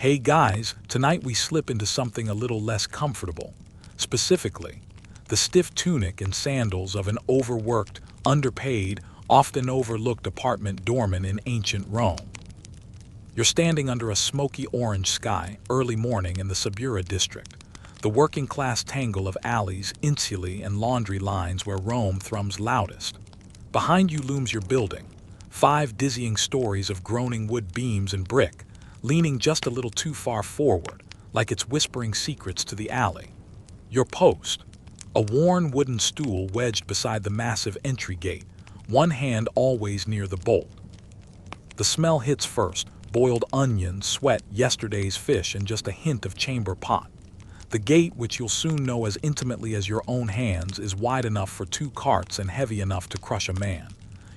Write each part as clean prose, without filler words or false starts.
Hey guys, tonight we slip into something a little less comfortable. Specifically, the stiff tunic and sandals of an overworked, underpaid, often overlooked apartment doorman in ancient Rome. You're standing under a smoky orange sky, early morning in the Suburra district, the working-class tangle of alleys, insulae, and laundry lines where Rome thrums loudest. Behind you looms your building, 5 dizzying stories of groaning wood beams and brick, leaning just a little too far forward, like it's whispering secrets to the alley. Your post, a worn wooden stool wedged beside the massive entry gate, one hand always near the bolt. The smell hits first, boiled onions, sweat, yesterday's fish, and just a hint of chamber pot. The gate, which you'll soon know as intimately as your own hands, is wide enough for 2 carts and heavy enough to crush a man.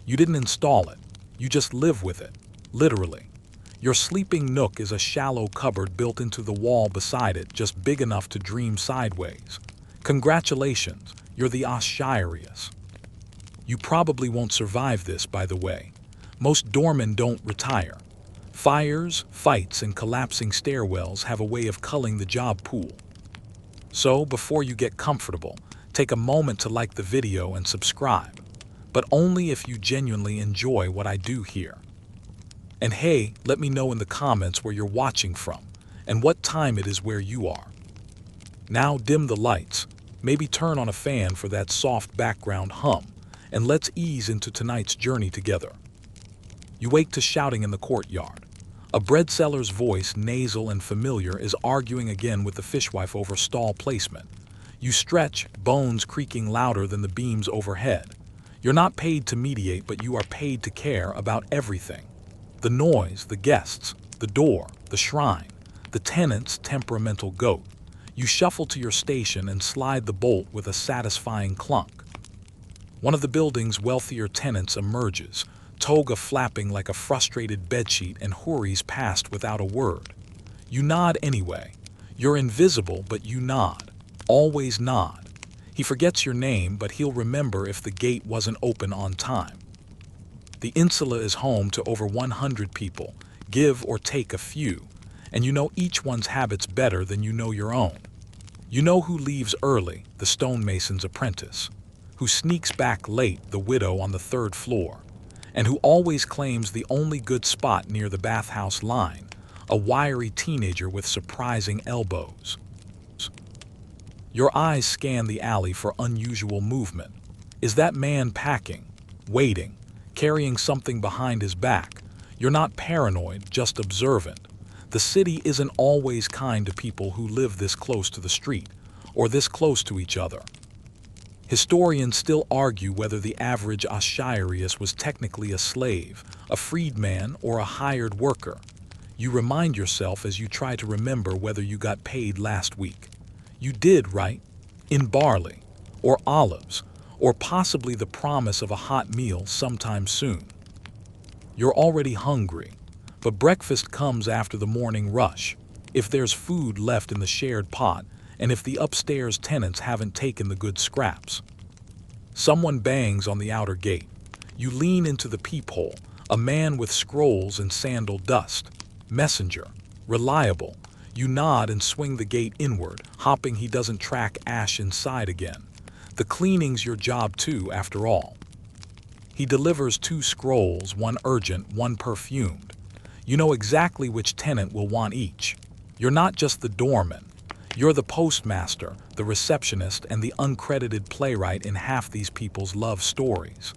You didn't install it, you just live with it, literally. Your sleeping nook is a shallow cupboard built into the wall beside it, just big enough to dream sideways. Congratulations, you're the ostiarius. You probably won't survive this, by the way. Most doormen don't retire. Fires, fights, and collapsing stairwells have a way of culling the job pool. So, before you get comfortable, take a moment to like the video and subscribe. But only if you genuinely enjoy what I do here. And hey, let me know in the comments where you're watching from, and what time it is where you are. Now dim the lights, maybe turn on a fan for that soft background hum, and let's ease into tonight's journey together. You wake to shouting in the courtyard. A bread seller's voice, nasal and familiar, is arguing again with the fishwife over stall placement. You stretch, bones creaking louder than the beams overhead. You're not paid to mediate, but you are paid to care about everything. The noise, the guests, the door, the shrine, the tenant's temperamental goat. You shuffle to your station and slide the bolt with a satisfying clunk. One of the building's wealthier tenants emerges, toga flapping like a frustrated bedsheet, and hurries past without a word. You nod anyway. You're invisible, but you nod. Always nod. He forgets your name, but he'll remember if the gate wasn't open on time. The insula is home to over 100 people, give or take a few, and you know each one's habits better than you know your own. You know who leaves early, the stonemason's apprentice, who sneaks back late, the widow on the 3rd floor, and who always claims the only good spot near the bathhouse line, a wiry teenager with surprising elbows. Your eyes scan the alley for unusual movement. Is that man packing, waiting, carrying something behind his back? You're not paranoid, just observant. The city isn't always kind to people who live this close to the street, or this close to each other. Historians still argue whether the average ostiarius was technically a slave, a freedman, or a hired worker. You remind yourself as you try to remember whether you got paid last week. You did, right? In barley, or olives, or possibly the promise of a hot meal sometime soon. You're already hungry, but breakfast comes after the morning rush, if there's food left in the shared pot, and if the upstairs tenants haven't taken the good scraps. Someone bangs on the outer gate. You lean into the peephole, a man with scrolls and sandal dust. Messenger. Reliable. You nod and swing the gate inward, hoping he doesn't track ash inside again. The cleaning's your job too, after all. He delivers 2 scrolls, one urgent, one perfumed. You know exactly which tenant will want each. You're not just the doorman. You're the postmaster, the receptionist, and the uncredited playwright in half these people's love stories.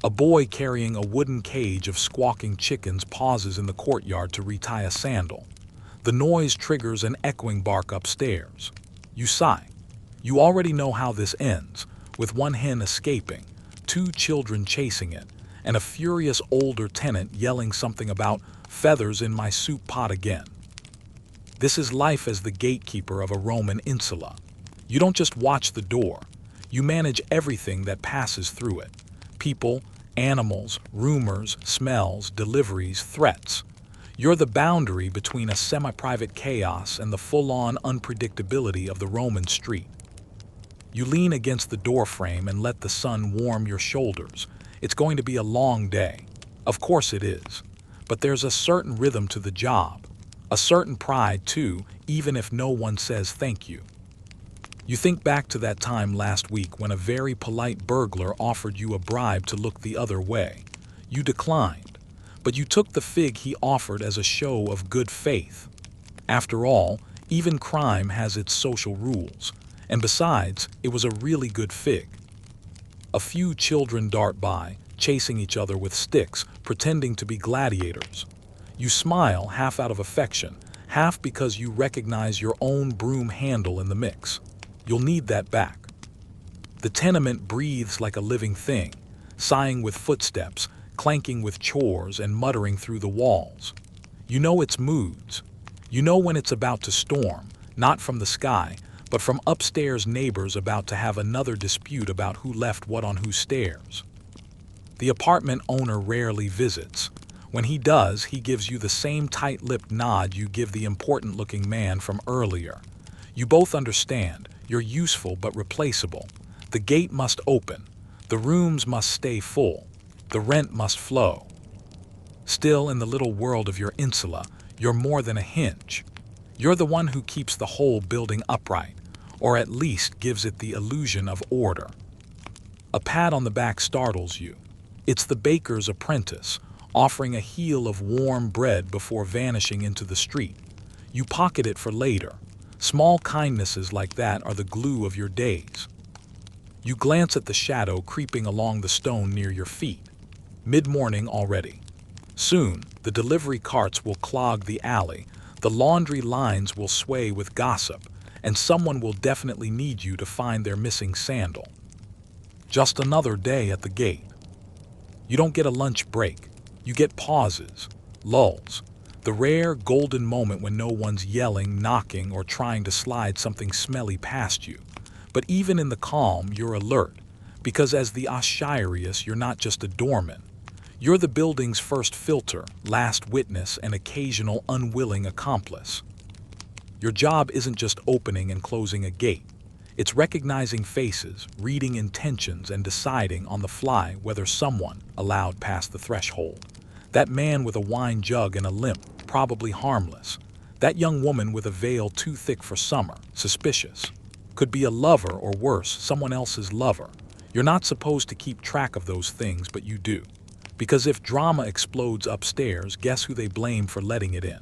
A boy carrying a wooden cage of squawking chickens pauses in the courtyard to retie a sandal. The noise triggers an echoing bark upstairs. You sigh. You already know how this ends, with one hen escaping, 2 children chasing it, and a furious older tenant yelling something about feathers in my soup pot again. This is life as the gatekeeper of a Roman insula. You don't just watch the door. You manage everything that passes through it. People, animals, rumors, smells, deliveries, threats. You're the boundary between a semi-private chaos and the full-on unpredictability of the Roman street. You lean against the doorframe and let the sun warm your shoulders. It's going to be a long day. Of course it is. But there's a certain rhythm to the job. A certain pride, too, even if no one says thank you. You think back to that time last week when a very polite burglar offered you a bribe to look the other way. You declined, but you took the fig he offered as a show of good faith. After all, even crime has its social rules, and besides, it was a really good fig. A few children dart by, chasing each other with sticks, pretending to be gladiators. You smile, half out of affection, half because you recognize your own broom handle in the mix. You'll need that back. The tenement breathes like a living thing, sighing with footsteps, clanking with chores, and muttering through the walls. You know its moods. You know when it's about to storm, not from the sky, but from upstairs neighbors about to have another dispute about who left what on whose stairs. The apartment owner rarely visits. When he does, he gives you the same tight-lipped nod you give the important-looking man from earlier. You both understand. You're useful but replaceable. The gate must open. The rooms must stay full. The rent must flow. Still, in the little world of your insula, you're more than a hinge. You're the one who keeps the whole building upright, or at least gives it the illusion of order. A pat on the back startles you. It's the baker's apprentice, offering a heel of warm bread before vanishing into the street. You pocket it for later. Small kindnesses like that are the glue of your days. You glance at the shadow creeping along the stone near your feet. Mid-morning already. Soon, the delivery carts will clog the alley, the laundry lines will sway with gossip, and someone will definitely need you to find their missing sandal. Just another day at the gate. You don't get a lunch break. You get pauses, lulls. The rare golden moment when no one's yelling, knocking, or trying to slide something smelly past you. But even in the calm, you're alert, because as the ostiarius, you're not just a doorman. You're the building's first filter, last witness, and occasional unwilling accomplice. Your job isn't just opening and closing a gate. It's recognizing faces, reading intentions, and deciding on the fly whether someone allowed past the threshold. That man with a wine jug and a limp, probably harmless. That young woman with a veil too thick for summer, suspicious. Could be a lover or worse, someone else's lover. You're not supposed to keep track of those things, but you do. Because if drama explodes upstairs, guess who they blame for letting it in?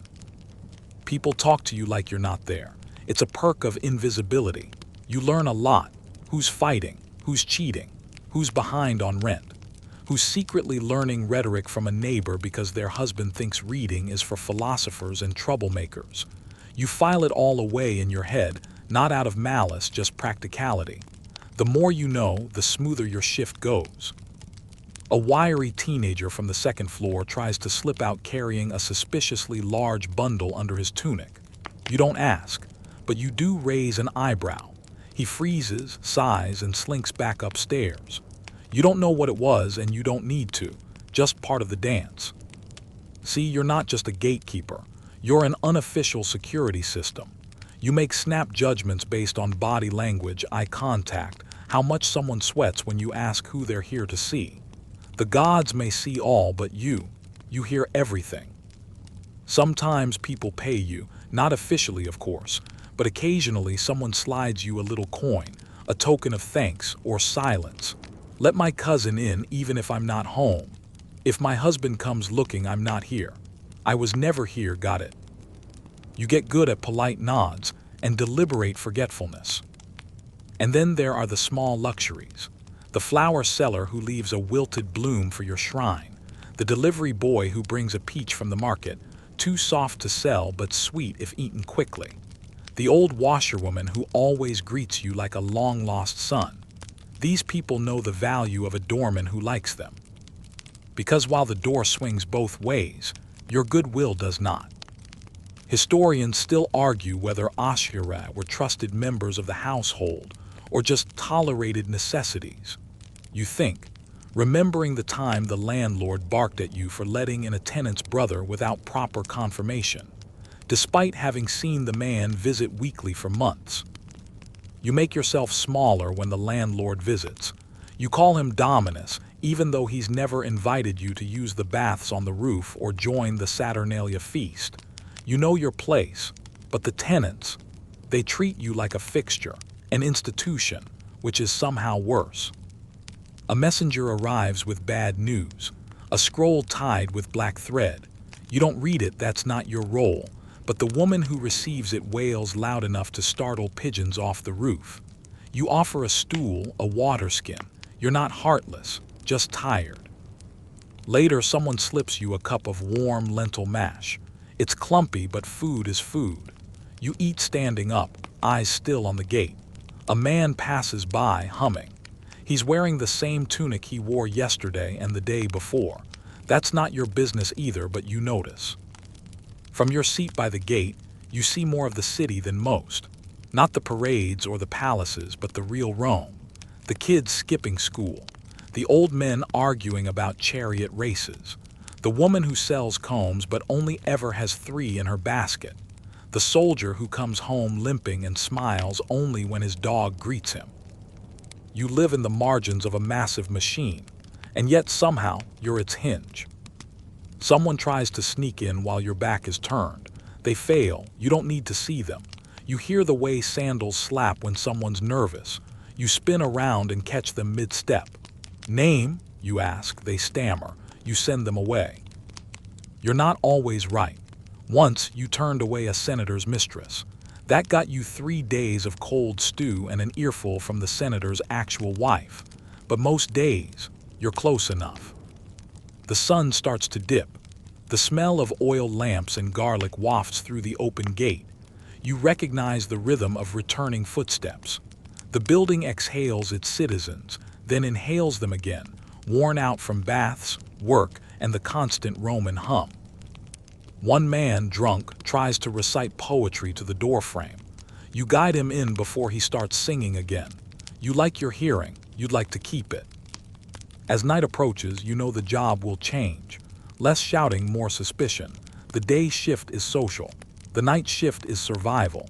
People talk to you like you're not there. It's a perk of invisibility. You learn a lot. Who's fighting? Who's cheating? Who's behind on rent? Who's secretly learning rhetoric from a neighbor because their husband thinks reading is for philosophers and troublemakers. You file it all away in your head, not out of malice, just practicality. The more you know, the smoother your shift goes. A wiry teenager from the second floor tries to slip out carrying a suspiciously large bundle under his tunic. You don't ask, but you do raise an eyebrow. He freezes, sighs, and slinks back upstairs. You don't know what it was, and you don't need to. Just part of the dance. See, you're not just a gatekeeper. You're an unofficial security system. You make snap judgments based on body language, eye contact, how much someone sweats when you ask who they're here to see. The gods may see all, but you hear everything. Sometimes people pay you, not officially, of course, but occasionally someone slides you a little coin, a token of thanks or silence. Let my cousin in even if I'm not home. If my husband comes looking, I'm not here. I was never here, got it? You get good at polite nods and deliberate forgetfulness. And then there are the small luxuries. The flower seller who leaves a wilted bloom for your shrine. The delivery boy who brings a peach from the market, too soft to sell but sweet if eaten quickly. The old washerwoman who always greets you like a long-lost son. These people know the value of a doorman who likes them. Because while the door swings both ways, your goodwill does not. Historians still argue whether ostiarius were trusted members of the household or just tolerated necessities. You think, remembering the time the landlord barked at you for letting in a tenant's brother without proper confirmation, despite having seen the man visit weekly for months. You make yourself smaller when the landlord visits. You call him Dominus, even though he's never invited you to use the baths on the roof or join the Saturnalia feast. You know your place, but the tenants, they treat you like a fixture, an institution, which is somehow worse. A messenger arrives with bad news, a scroll tied with black thread. You don't read it, that's not your role, but the woman who receives it wails loud enough to startle pigeons off the roof. You offer a stool, a water skin. You're not heartless, just tired. Later, someone slips you a cup of warm lentil mash. It's clumpy, but food is food. You eat standing up, eyes still on the gate. A man passes by, humming. He's wearing the same tunic he wore yesterday and the day before. That's not your business either, but you notice. From your seat by the gate, you see more of the city than most. Not the parades or the palaces, but the real Rome. The kids skipping school. The old men arguing about chariot races. The woman who sells combs but only ever has 3 in her basket. The soldier who comes home limping and smiles only when his dog greets him. You live in the margins of a massive machine, and yet somehow you're its hinge. Someone tries to sneak in while your back is turned. They fail, you don't need to see them. You hear the way sandals slap when someone's nervous. You spin around and catch them mid-step. Name, you ask, they stammer. You send them away. You're not always right. Once you turned away a senator's mistress. That got you 3 days of cold stew and an earful from the senator's actual wife. But most days, you're close enough. The sun starts to dip. The smell of oil lamps and garlic wafts through the open gate. You recognize the rhythm of returning footsteps. The building exhales its citizens, then inhales them again, worn out from baths, work, and the constant Roman hum. One man, drunk, tries to recite poetry to the doorframe. You guide him in before he starts singing again. You like your hearing, you'd like to keep it. As night approaches, you know the job will change. Less shouting, more suspicion. The day shift is social. The night shift is survival.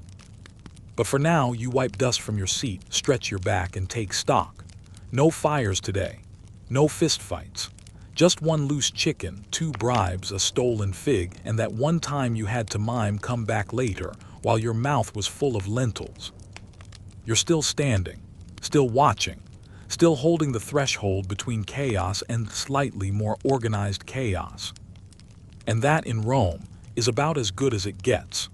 But for now, you wipe dust from your seat, stretch your back, and take stock. No fires today. No fistfights. Just one loose chicken, 2 bribes, a stolen fig, and that one time you had to mime come back later while your mouth was full of lentils. You're still standing, still watching, still holding the threshold between chaos and slightly more organized chaos. And that, in Rome, is about as good as it gets.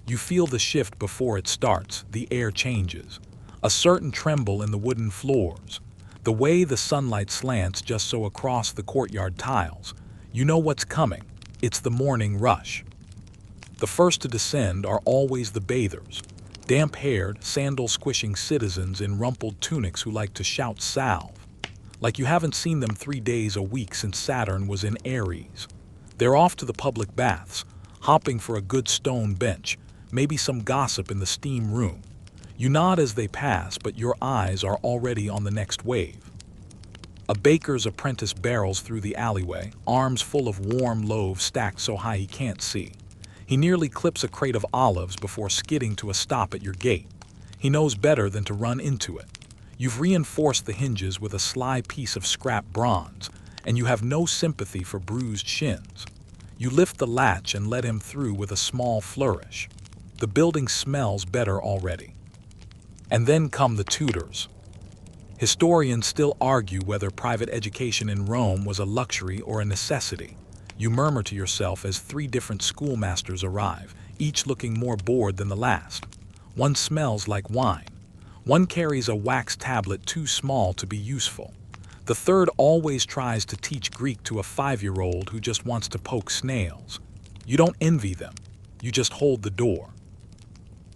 You feel the shift before it starts, the air changes. A certain tremble in the wooden floors. The way the sunlight slants just so across the courtyard tiles. You know what's coming. It's the morning rush. The first to descend are always the bathers. Damp-haired, sandal-squishing citizens in rumpled tunics who like to shout salve. Like you haven't seen them 3 days a week since Saturn was in Aries. They're off to the public baths, hopping for a good stone bench, maybe some gossip in the steam room. You nod as they pass, but your eyes are already on the next wave. A baker's apprentice barrels through the alleyway, arms full of warm loaves stacked so high he can't see. He nearly clips a crate of olives before skidding to a stop at your gate. He knows better than to run into it. You've reinforced the hinges with a sly piece of scrap bronze, and you have no sympathy for bruised shins. You lift the latch and let him through with a small flourish. The building smells better already. And then come the tutors. Historians still argue whether private education in Rome was a luxury or a necessity. You murmur to yourself as 3 different schoolmasters arrive, each looking more bored than the last. One smells like wine. One carries a wax tablet too small to be useful. The third always tries to teach Greek to a 5-year-old who just wants to poke snails. You don't envy them. You just hold the door.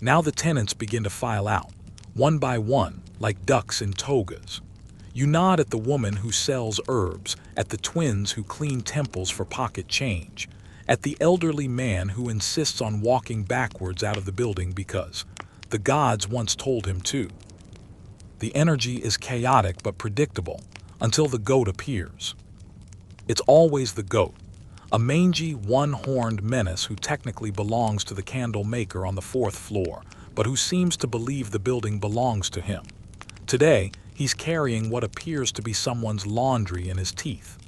Now the tenants begin to file out, one by one, like ducks in togas. You nod at the woman who sells herbs, at the twins who clean temples for pocket change, at the elderly man who insists on walking backwards out of the building because the gods once told him to. The energy is chaotic but predictable until the goat appears. It's always the goat, a mangy, one-horned menace who technically belongs to the candle maker on the 4th floor, but who seems to believe the building belongs to him. Today, he's carrying what appears to be someone's laundry in his teeth.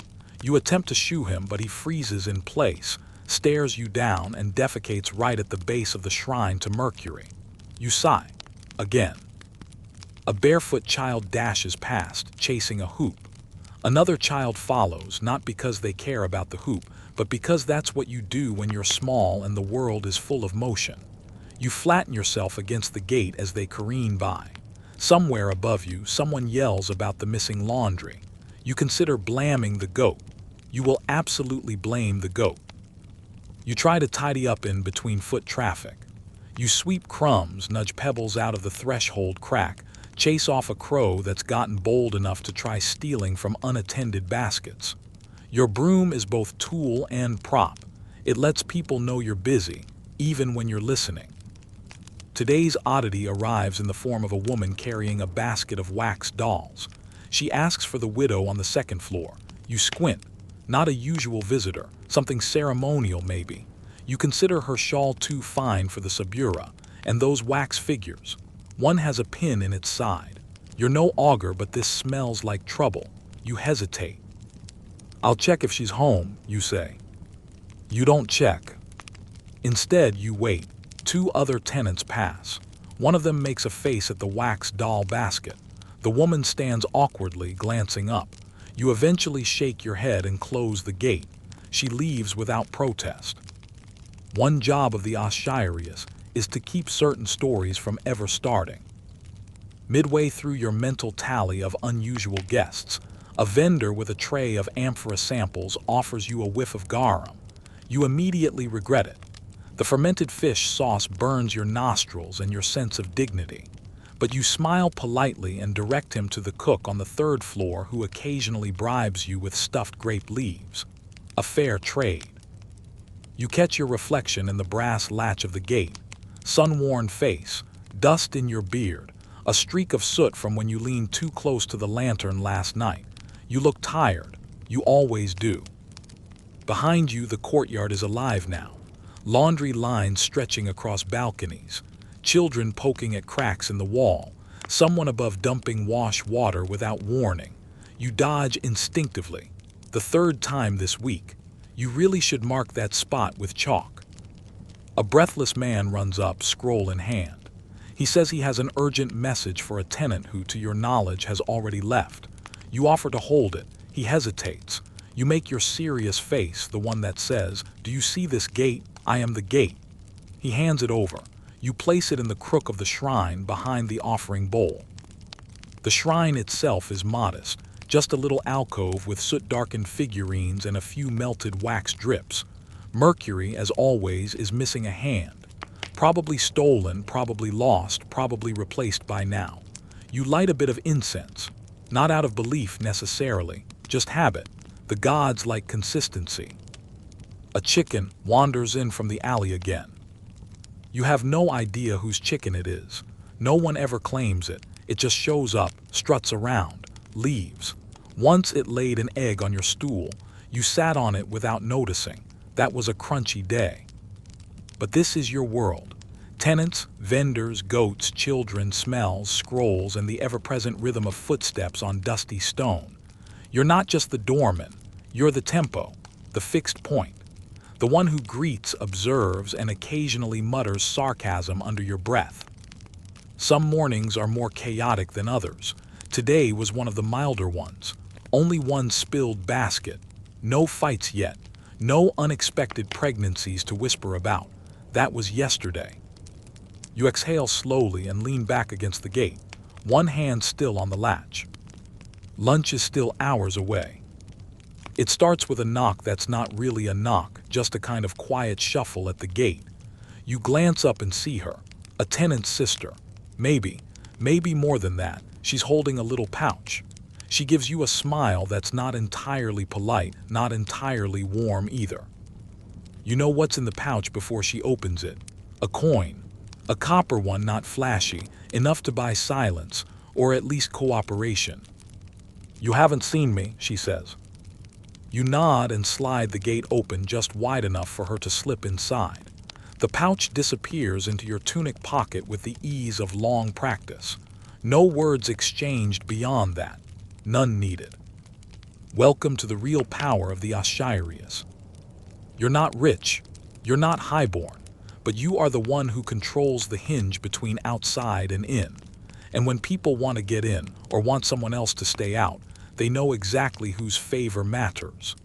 You attempt to shoo him, but he freezes in place, stares you down and defecates right at the base of the shrine to Mercury. You sigh. Again. A barefoot child dashes past, chasing a hoop. Another child follows, not because they care about the hoop, but because that's what you do when you're small and the world is full of motion. You flatten yourself against the gate as they careen by. Somewhere above you, someone yells about the missing laundry. You consider blaming the goat. You will absolutely blame the goat. You try to tidy up in between foot traffic. You sweep crumbs, nudge pebbles out of the threshold crack, chase off a crow that's gotten bold enough to try stealing from unattended baskets. Your broom is both tool and prop. It lets people know you're busy, even when you're listening. Today's oddity arrives in the form of a woman carrying a basket of wax dolls. She asks for the widow on the second floor. You squint. Not a usual visitor, something ceremonial maybe. You consider her shawl too fine for the subura, and those wax figures. One has a pin in its side. You're no augur, but this smells like trouble. You hesitate. I'll check if she's home, you say. You don't check. Instead, you wait. 2 other tenants pass. One of them makes a face at the wax doll basket. The woman stands awkwardly, glancing up. You eventually shake your head and close the gate. She leaves without protest. One job of the ostiarius is to keep certain stories from ever starting. Midway through your mental tally of unusual guests, a vendor with a tray of amphora samples offers you a whiff of garum. You immediately regret it. The fermented fish sauce burns your nostrils and your sense of dignity. But you smile politely and direct him to the cook on the 3rd floor who occasionally bribes you with stuffed grape leaves. A fair trade. You catch your reflection in the brass latch of the gate. Sun-worn face, dust in your beard, a streak of soot from when you leaned too close to the lantern last night. You look tired. You always do. Behind you, the courtyard is alive now. Laundry lines stretching across balconies. Children poking at cracks in the wall. Someone above dumping wash water without warning. You dodge instinctively. The 3rd time this week. You really should mark that spot with chalk. A breathless man runs up, scroll in hand. He says he has an urgent message for a tenant who, to your knowledge, has already left. You offer to hold it. He hesitates. You make your serious face, the one that says, "Do you see this gate? I am the gate." He hands it over. You place it in the crook of the shrine behind the offering bowl. The shrine itself is modest, just a little alcove with soot-darkened figurines and a few melted wax drips. Mercury, as always, is missing a hand. Probably stolen, probably lost, probably replaced by now. You light a bit of incense. Not out of belief necessarily, just habit. The gods like consistency. A chicken wanders in from the alley again. You have no idea whose chicken it is. No one ever claims it. It just shows up, struts around, leaves. Once it laid an egg on your stool. You sat on it without noticing. That was a crunchy day. But this is your world. Tenants, vendors, goats, children, smells, scrolls, and the ever-present rhythm of footsteps on dusty stone. You're not just the doorman. You're the tempo, the fixed point. The one who greets, observes, and occasionally mutters sarcasm under your breath. Some mornings are more chaotic than others. Today was one of the milder ones. Only one spilled basket. No fights yet. No unexpected pregnancies to whisper about. That was yesterday. You exhale slowly and lean back against the gate, one hand still on the latch. Lunch is still hours away. It starts with a knock that's not really a knock, just a kind of quiet shuffle at the gate. You glance up and see her, a tenant's sister. Maybe more than that. She's holding a little pouch. She gives you a smile that's not entirely polite, not entirely warm either. You know what's in the pouch before she opens it. A coin. A copper one, not flashy, enough to buy silence, or at least cooperation. "You haven't seen me," she says. You nod and slide the gate open just wide enough for her to slip inside. The pouch disappears into your tunic pocket with the ease of long practice. No words exchanged beyond that. None needed. Welcome to the real power of the ostiarius. You're not rich, you're not highborn, but you are the one who controls the hinge between outside and in. And when people want to get in or want someone else to stay out, they know exactly whose favor matters.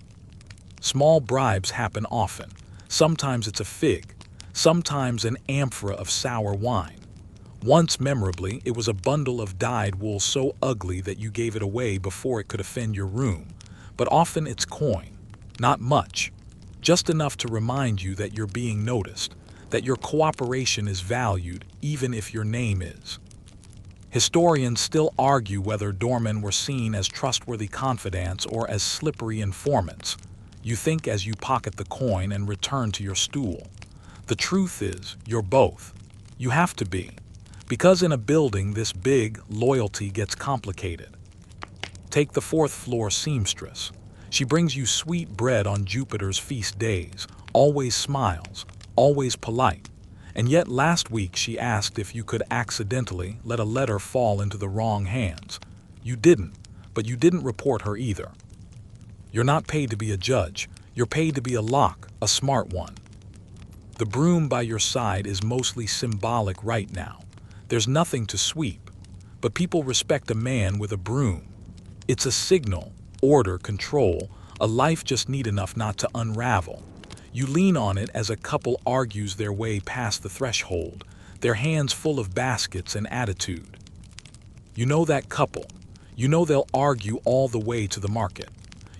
Small bribes happen often. Sometimes it's a fig, sometimes an amphora of sour wine. Once, memorably, it was a bundle of dyed wool so ugly that you gave it away before it could offend your room. But often it's coin. Not much. Just enough to remind you that you're being noticed, that your cooperation is valued even if your name is. Historians still argue whether doormen were seen as trustworthy confidants or as slippery informants. You think as you pocket the coin and return to your stool. The truth is, you're both. You have to be. Because in a building this big, loyalty gets complicated. Take the fourth-floor seamstress. She brings you sweet bread on Jupiter's feast days, always smiles, always polite. And yet last week she asked if you could accidentally let a letter fall into the wrong hands. You didn't, but you didn't report her either. You're not paid to be a judge. You're paid to be a lock, a smart one. The broom by your side is mostly symbolic right now. There's nothing to sweep, but people respect a man with a broom. It's a signal, order, control, a life just neat enough not to unravel. You lean on it as a couple argues their way past the threshold, their hands full of baskets and attitude. You know that couple. You know they'll argue all the way to the market.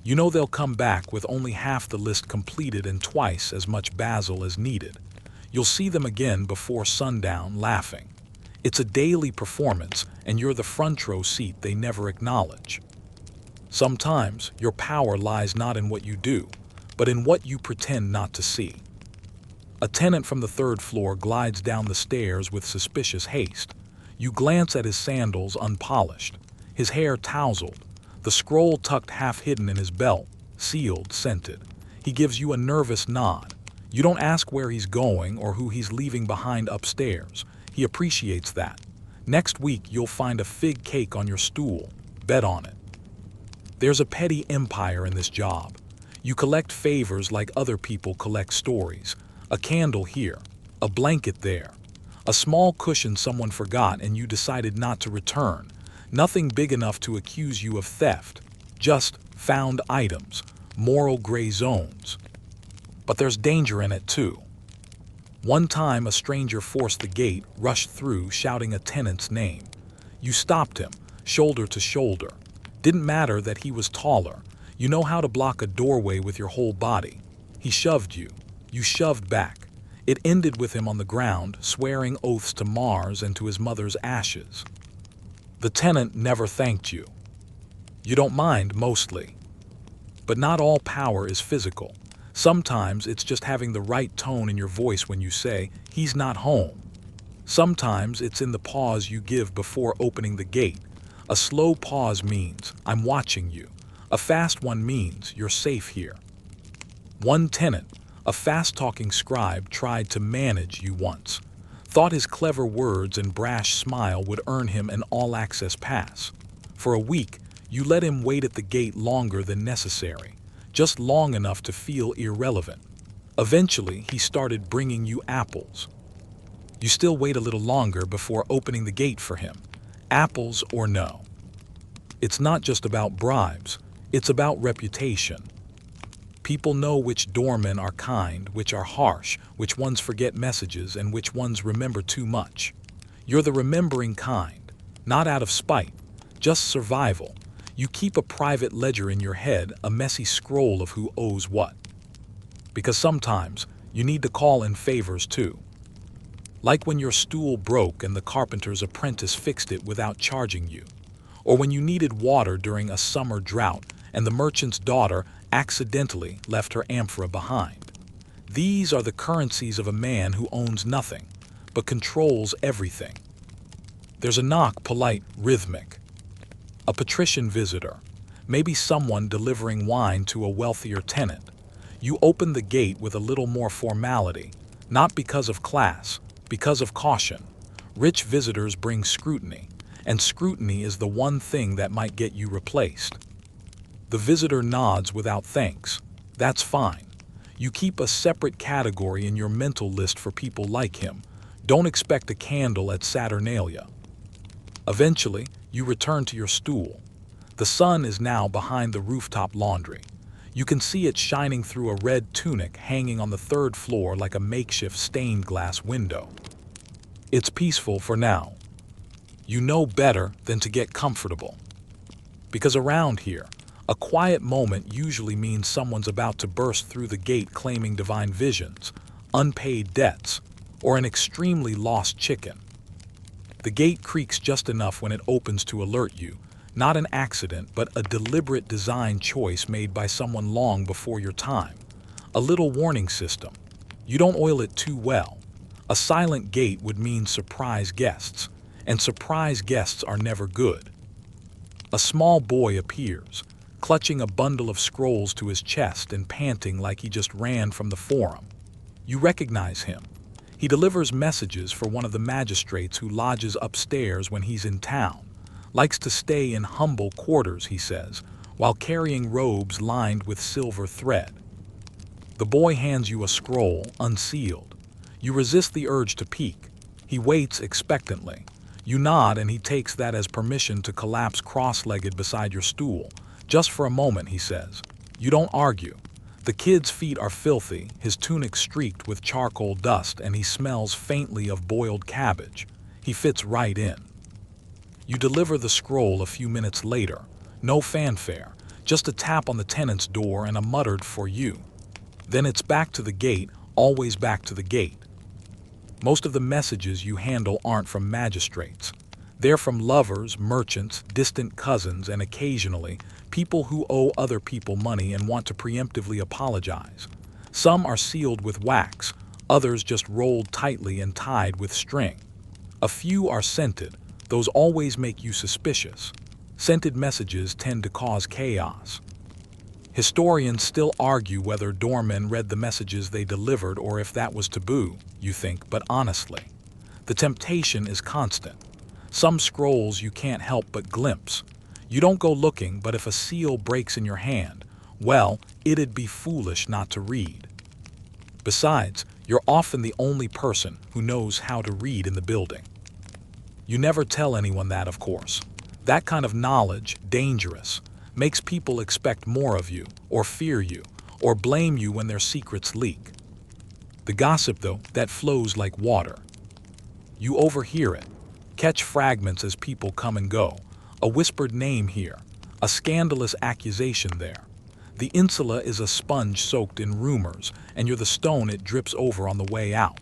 You know they'll come back with only half the list completed and twice as much basil as needed. You'll see them again before sundown, laughing. It's a daily performance, and you're the front row seat they never acknowledge. Sometimes your power lies not in what you do, but in what you pretend not to see. A tenant from the third floor glides down the stairs with suspicious haste. You glance at his sandals unpolished, his hair tousled, the scroll tucked half hidden in his belt, sealed, scented. He gives you a nervous nod. You don't ask where he's going or who he's leaving behind upstairs. He appreciates that. Next week you'll find a fig cake on your stool. Bet on it. There's a petty empire in this job. You collect favors like other people collect stories. A candle here, a blanket there, a small cushion someone forgot and you decided not to return. Nothing big enough to accuse you of theft. Just found items, moral gray zones. But there's danger in it too. One time a stranger forced the gate, rushed through, shouting a tenant's name. You stopped him, shoulder to shoulder. Didn't matter that he was taller. You know how to block a doorway with your whole body. He shoved you. You shoved back. It ended with him on the ground, swearing oaths to Mars and to his mother's ashes. The tenant never thanked you. You don't mind, mostly. But not all power is physical. Sometimes it's just having the right tone in your voice when you say, "He's not home." Sometimes it's in the pause you give before opening the gate. A slow pause means, "I'm watching you." A fast one means, "You're safe here." One tenant, a fast-talking scribe, tried to manage you once. Thought his clever words and brash smile would earn him an all-access pass. For a week, you let him wait at the gate longer than necessary. Just long enough to feel irrelevant. Eventually, he started bringing you apples. You still wait a little longer before opening the gate for him. Apples or no. It's not just about bribes, it's about reputation. People know which doormen are kind, which are harsh, which ones forget messages, and which ones remember too much. You're the remembering kind, not out of spite, just survival. You keep a private ledger in your head, a messy scroll of who owes what. Because sometimes you need to call in favors too. Like when your stool broke and the carpenter's apprentice fixed it without charging you. Or when you needed water during a summer drought and the merchant's daughter accidentally left her amphora behind. These are the currencies of a man who owns nothing, but controls everything. There's a knock, polite, rhythmic. A patrician visitor, maybe someone delivering wine to a wealthier tenant. You open the gate with a little more formality, not because of class, because of caution. Rich visitors bring scrutiny, and scrutiny is the one thing that might get you replaced. The visitor nods without thanks. That's fine. You keep a separate category in your mental list for people like him. Don't expect a candle at Saturnalia. Eventually, you return to your stool. The sun is now behind the rooftop laundry. You can see it shining through a red tunic hanging on the third floor like a makeshift stained glass window. It's peaceful for now. You know better than to get comfortable. Because around here, a quiet moment usually means someone's about to burst through the gate claiming divine visions, unpaid debts, or an extremely lost chicken. The gate creaks just enough when it opens to alert you, not an accident but a deliberate design choice made by someone long before your time. A little warning system. You don't oil it too well. A silent gate would mean surprise guests, and surprise guests are never good. A small boy appears, clutching a bundle of scrolls to his chest and panting like he just ran from the forum. You recognize him. He delivers messages for one of the magistrates who lodges upstairs when he's in town. Likes to stay in humble quarters, he says, while carrying robes lined with silver thread. The boy hands you a scroll, unsealed. You resist the urge to peek. He waits expectantly. You nod and he takes that as permission to collapse cross-legged beside your stool. Just for a moment, he says. You don't argue. The kid's feet are filthy, his tunic streaked with charcoal dust, and he smells faintly of boiled cabbage. He fits right in. You deliver the scroll a few minutes later. No fanfare, just a tap on the tenant's door and a muttered "for you." Then it's back to the gate, always back to the gate. Most of the messages you handle aren't from magistrates. They're from lovers, merchants, distant cousins, and occasionally, people who owe other people money and want to preemptively apologize. Some are sealed with wax, others just rolled tightly and tied with string. A few are scented. Those always make you suspicious. Scented messages tend to cause chaos. Historians still argue whether Doorman read the messages they delivered or if that was taboo, you think, but honestly, the temptation is constant. Some scrolls you can't help but glimpse. You don't go looking, but if a seal breaks in your hand, well, it'd be foolish not to read. Besides, you're often the only person who knows how to read in the building. You never tell anyone that, of course. That kind of knowledge, dangerous, makes people expect more of you, or fear you, or blame you when their secrets leak. The gossip, though, that flows like water. You overhear it, catch fragments as people come and go, a whispered name here, a scandalous accusation there. The insula is a sponge soaked in rumors, and you're the stone it drips over on the way out.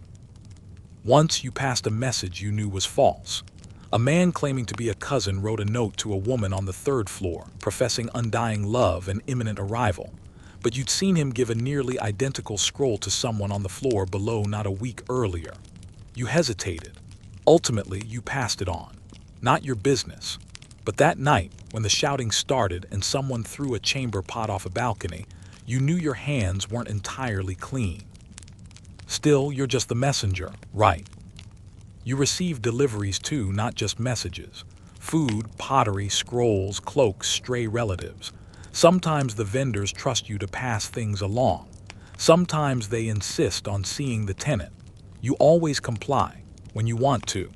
Once you passed a message you knew was false. A man claiming to be a cousin wrote a note to a woman on the third floor, professing undying love and imminent arrival. But you'd seen him give a nearly identical scroll to someone on the floor below not a week earlier. You hesitated. Ultimately, you passed it on. Not your business. But that night, when the shouting started and someone threw a chamber pot off a balcony, you knew your hands weren't entirely clean. Still, you're just the messenger, right? You receive deliveries too, not just messages. Food, pottery, scrolls, cloaks, stray relatives. Sometimes the vendors trust you to pass things along. Sometimes they insist on seeing the tenant. You always comply, when you want to.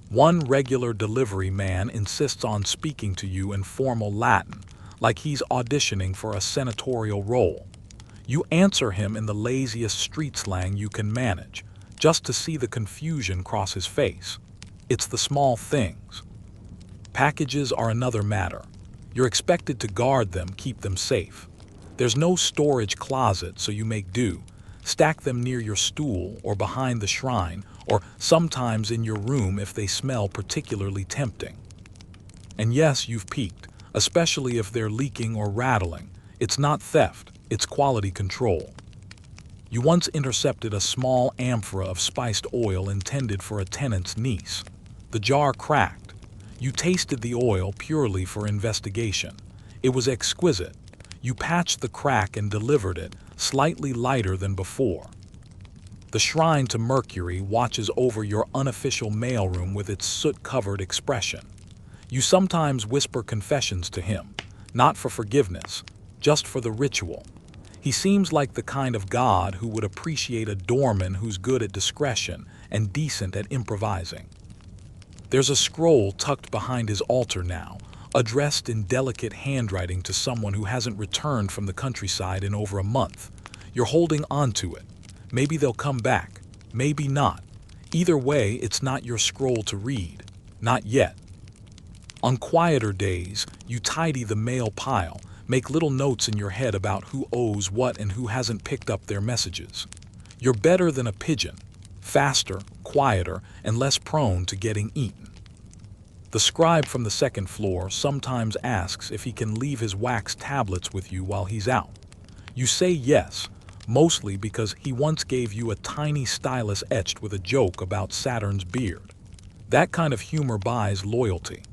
One regular delivery man insists on speaking to you in formal Latin, like he's auditioning for a senatorial role. You answer him in the laziest street slang you can manage, just to see the confusion cross his face. It's the small things. Packages are another matter. You're expected to guard them, keep them safe. There's no storage closet, so you make do. Stack them near your stool or behind the shrine, or sometimes in your room if they smell particularly tempting. And yes, you've peeked, especially if they're leaking or rattling. It's not theft, it's quality control. You once intercepted a small amphora of spiced oil intended for a tenant's niece. The jar cracked. You tasted the oil purely for investigation. It was exquisite. You patched the crack and delivered it, slightly lighter than before. The shrine to Mercury watches over your unofficial mailroom with its soot-covered expression. You sometimes whisper confessions to him, not for forgiveness, just for the ritual. He seems like the kind of god who would appreciate a doorman who's good at discretion and decent at improvising. There's a scroll tucked behind his altar now, addressed in delicate handwriting to someone who hasn't returned from the countryside in over a month. You're holding on to it. Maybe they'll come back, maybe not. Either way, it's not your scroll to read. Not yet. On quieter days, you tidy the mail pile, make little notes in your head about who owes what and who hasn't picked up their messages. You're better than a pigeon, faster, quieter, and less prone to getting eaten. The scribe from the second floor sometimes asks if he can leave his wax tablets with you while he's out. You say yes, mostly because he once gave you a tiny stylus etched with a joke about Saturn's beard. That kind of humor buys loyalty.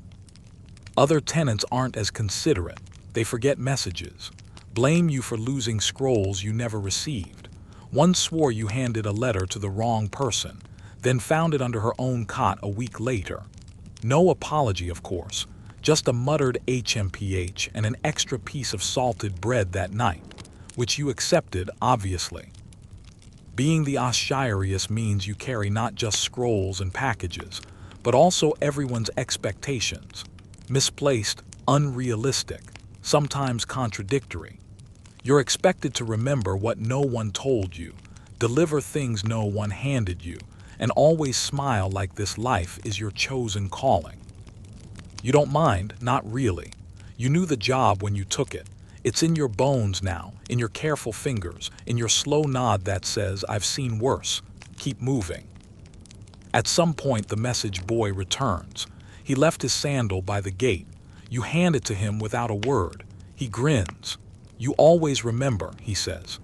Other tenants aren't as considerate. They forget messages, blame you for losing scrolls you never received. One swore you handed a letter to the wrong person, then found it under her own cot a week later. No apology, of course, just a muttered HMPH and an extra piece of salted bread that night, which you accepted, obviously. Being the ostiarius means you carry not just scrolls and packages, but also everyone's expectations. Misplaced, unrealistic, sometimes contradictory. You're expected to remember what no one told you, deliver things no one handed you, and always smile like this life is your chosen calling. You don't mind, not really. You knew the job when you took it. It's in your bones now, in your careful fingers, in your slow nod that says, "I've seen worse. Keep moving." At some point, the message boy returns. He left his sandal by the gate. You hand it to him without a word. He grins. "You always remember," he says.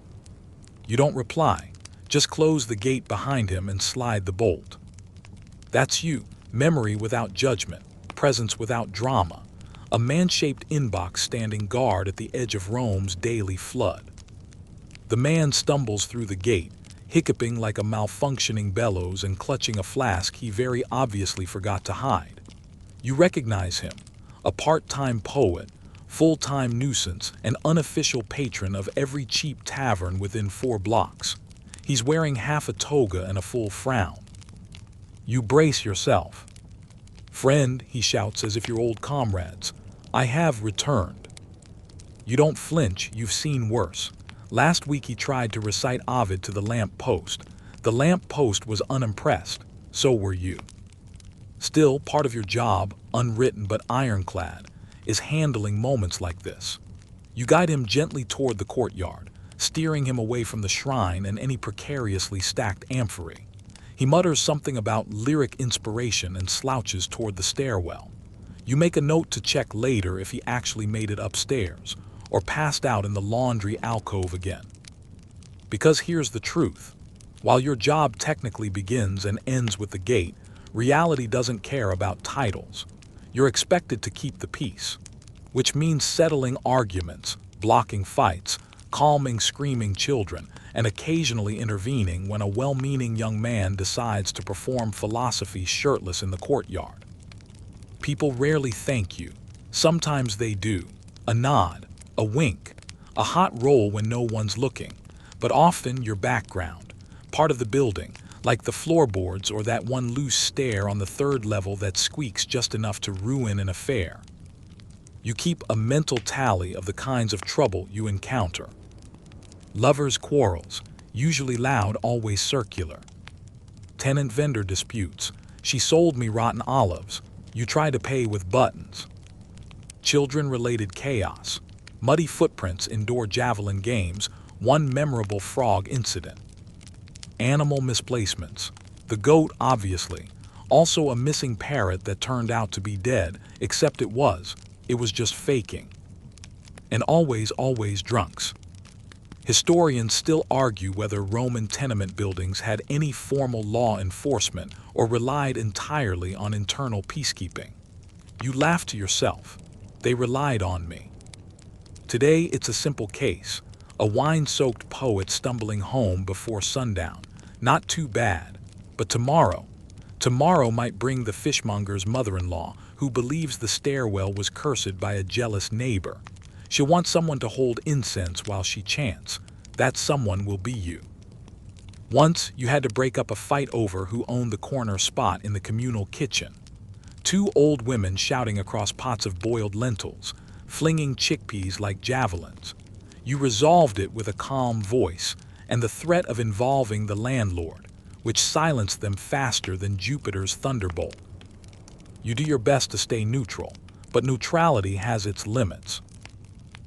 You don't reply. Just close the gate behind him and slide the bolt. That's you, memory without judgment, presence without drama, a man-shaped inbox standing guard at the edge of Rome's daily flood. The man stumbles through the gate, hiccuping like a malfunctioning bellows and clutching a flask he very obviously forgot to hide. You recognize him, a part-time poet, full-time nuisance, and unofficial patron of every cheap tavern within 4 blocks. He's wearing half a toga and a full frown. You brace yourself. "Friend," he shouts as if you're old comrades, "I have returned." You don't flinch, you've seen worse. Last week he tried to recite Ovid to the lamp post. The lamp post was unimpressed, so were you. Still, part of your job, unwritten but ironclad, is handling moments like this. You guide him gently toward the courtyard, steering him away from the shrine and any precariously stacked amphory. He mutters something about lyric inspiration and slouches toward the stairwell. You make a note to check later if he actually made it upstairs, or passed out in the laundry alcove again. Because here's the truth. While your job technically begins and ends with the gate, reality doesn't care about titles. You're expected to keep the peace, which means settling arguments, blocking fights, calming screaming children, and occasionally intervening when a well-meaning young man decides to perform philosophy shirtless in the courtyard. People rarely thank you. Sometimes they do. A nod, a wink, a hot roll when no one's looking, but often your background, part of the building, like the floorboards or that one loose stair on the 3rd level that squeaks just enough to ruin an affair. You keep a mental tally of the kinds of trouble you encounter. Lovers' quarrels, usually loud, always circular. Tenant-vendor disputes. "She sold me rotten olives." You try to pay with buttons. Children-related chaos. Muddy footprints, indoor javelin games, one memorable frog incident. Animal misplacements. The goat, obviously. Also a missing parrot that turned out to be dead, except it was just faking. And always drunks. Historians still argue whether Roman tenement buildings had any formal law enforcement or relied entirely on internal peacekeeping. You laugh to yourself. They relied on me. Today it's a simple case. A wine-soaked poet stumbling home before sundown. Not too bad. But tomorrow might bring the fishmonger's mother-in-law who believes the stairwell was cursed by a jealous neighbor. She'll want someone to hold incense while she chants. that someone will be you. Once, you had to break up a fight over who owned the corner spot in the communal kitchen. Two old women shouting across pots of boiled lentils, flinging chickpeas like javelins. You resolved it with a calm voice and the threat of involving the landlord, which silenced them faster than Jupiter's thunderbolt. You do your best to stay neutral, but neutrality has its limits.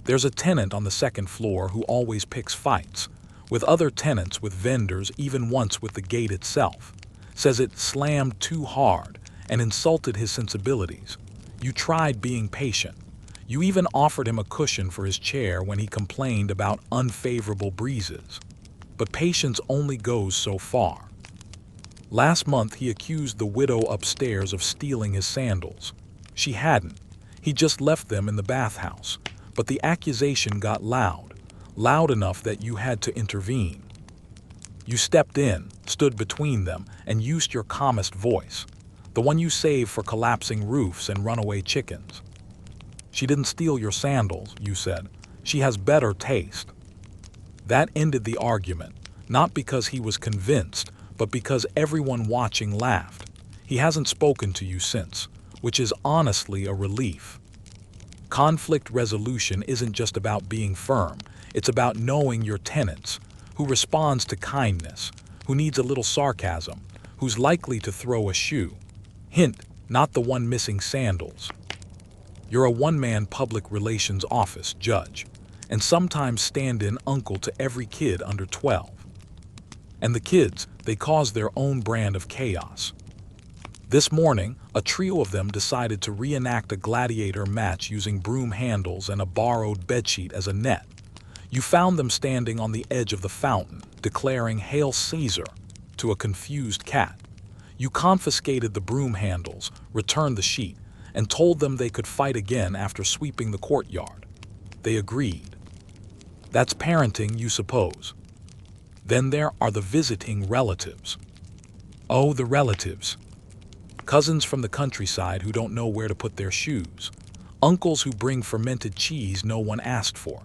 There's a tenant on the second floor who always picks fights, with other tenants, with vendors, even once with the gate itself. Says it slammed too hard and insulted his sensibilities. You tried being patient. You even offered him a cushion for his chair when he complained about unfavorable breezes. But patience only goes so far. Last month he accused the widow upstairs of stealing his sandals. She hadn't. He just left them in the bathhouse. But the accusation got loud enough that you had to intervene. You stepped in, stood between them, and used your calmest voice, the one you save for collapsing roofs and runaway chickens. She didn't steal your sandals, you said. She has better taste. That ended the argument, not because he was convinced, but because everyone watching laughed. He hasn't spoken to you since, which is honestly a relief. Conflict resolution isn't just about being firm, it's about knowing your tenants, who responds to kindness, who needs a little sarcasm, who's likely to throw a shoe. Hint, not the one missing sandals. You're a one-man public relations office judge, and sometimes stand-in uncle to every kid under 12. And the kids, they cause their own brand of chaos. This morning, a trio of them decided to reenact a gladiator match using broom handles and a borrowed bedsheet as a net. You found them standing on the edge of the fountain, declaring "Hail Caesar" to a confused cat. You confiscated the broom handles, returned the sheet, and told them they could fight again after sweeping the courtyard. They agreed. That's parenting, you suppose. Then there are the visiting relatives. Oh, the relatives. Cousins from the countryside who don't know where to put their shoes. Uncles who bring fermented cheese no one asked for.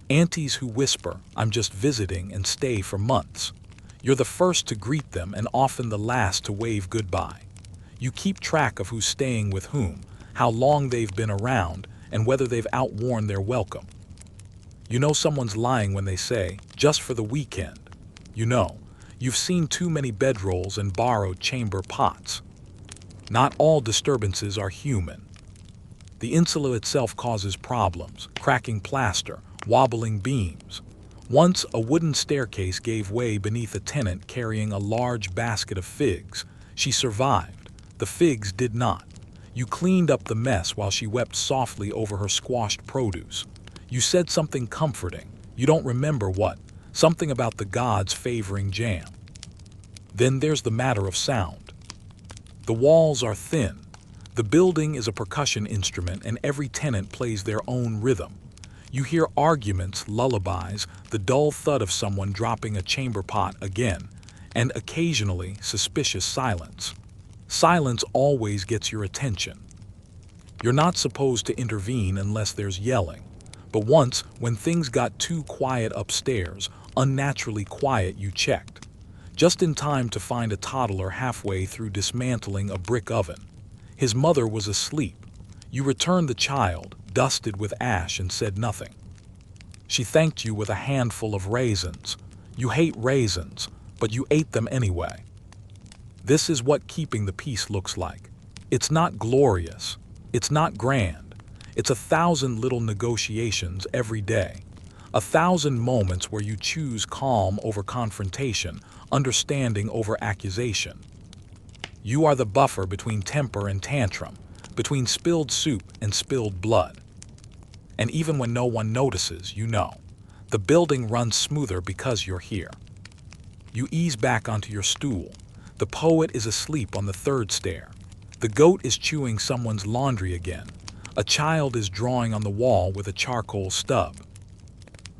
Aunties who whisper, "I'm just visiting," and stay for months. You're the first to greet them and often the last to wave goodbye. You keep track of who's staying with whom, how long they've been around, and whether they've outworn their welcome. You know someone's lying when they say, "just for the weekend." You know, you've seen too many bedrolls and borrowed chamber pots. Not all disturbances are human. The insula itself causes problems, cracking plaster, wobbling beams. Once, a wooden staircase gave way beneath a tenant carrying a large basket of figs. She survived. The figs did not. You cleaned up the mess while she wept softly over her squashed produce. You said something comforting. You don't remember what. Something about the gods favoring jam. Then there's the matter of sound. The walls are thin. The building is a percussion instrument and every tenant plays their own rhythm. You hear arguments, lullabies, the dull thud of someone dropping a chamber pot again, and occasionally suspicious silence. Silence always gets your attention. You're not supposed to intervene unless there's yelling. But once, when things got too quiet upstairs, unnaturally quiet, you checked. Just in time to find a toddler halfway through dismantling a brick oven. His mother was asleep. You returned the child, dusted with ash, and said nothing. She thanked you with a handful of raisins. You hate raisins, but you ate them anyway. This is what keeping the peace looks like. It's not glorious. It's not grand. It's 1,000 little negotiations every day. 1,000 moments where you choose calm over confrontation, understanding over accusation. You are the buffer between temper and tantrum, between spilled soup and spilled blood. And even when no one notices, you know. The building runs smoother because you're here. You ease back onto your stool. The poet is asleep on the third stair. The goat is chewing someone's laundry again. A child is drawing on the wall with a charcoal stub.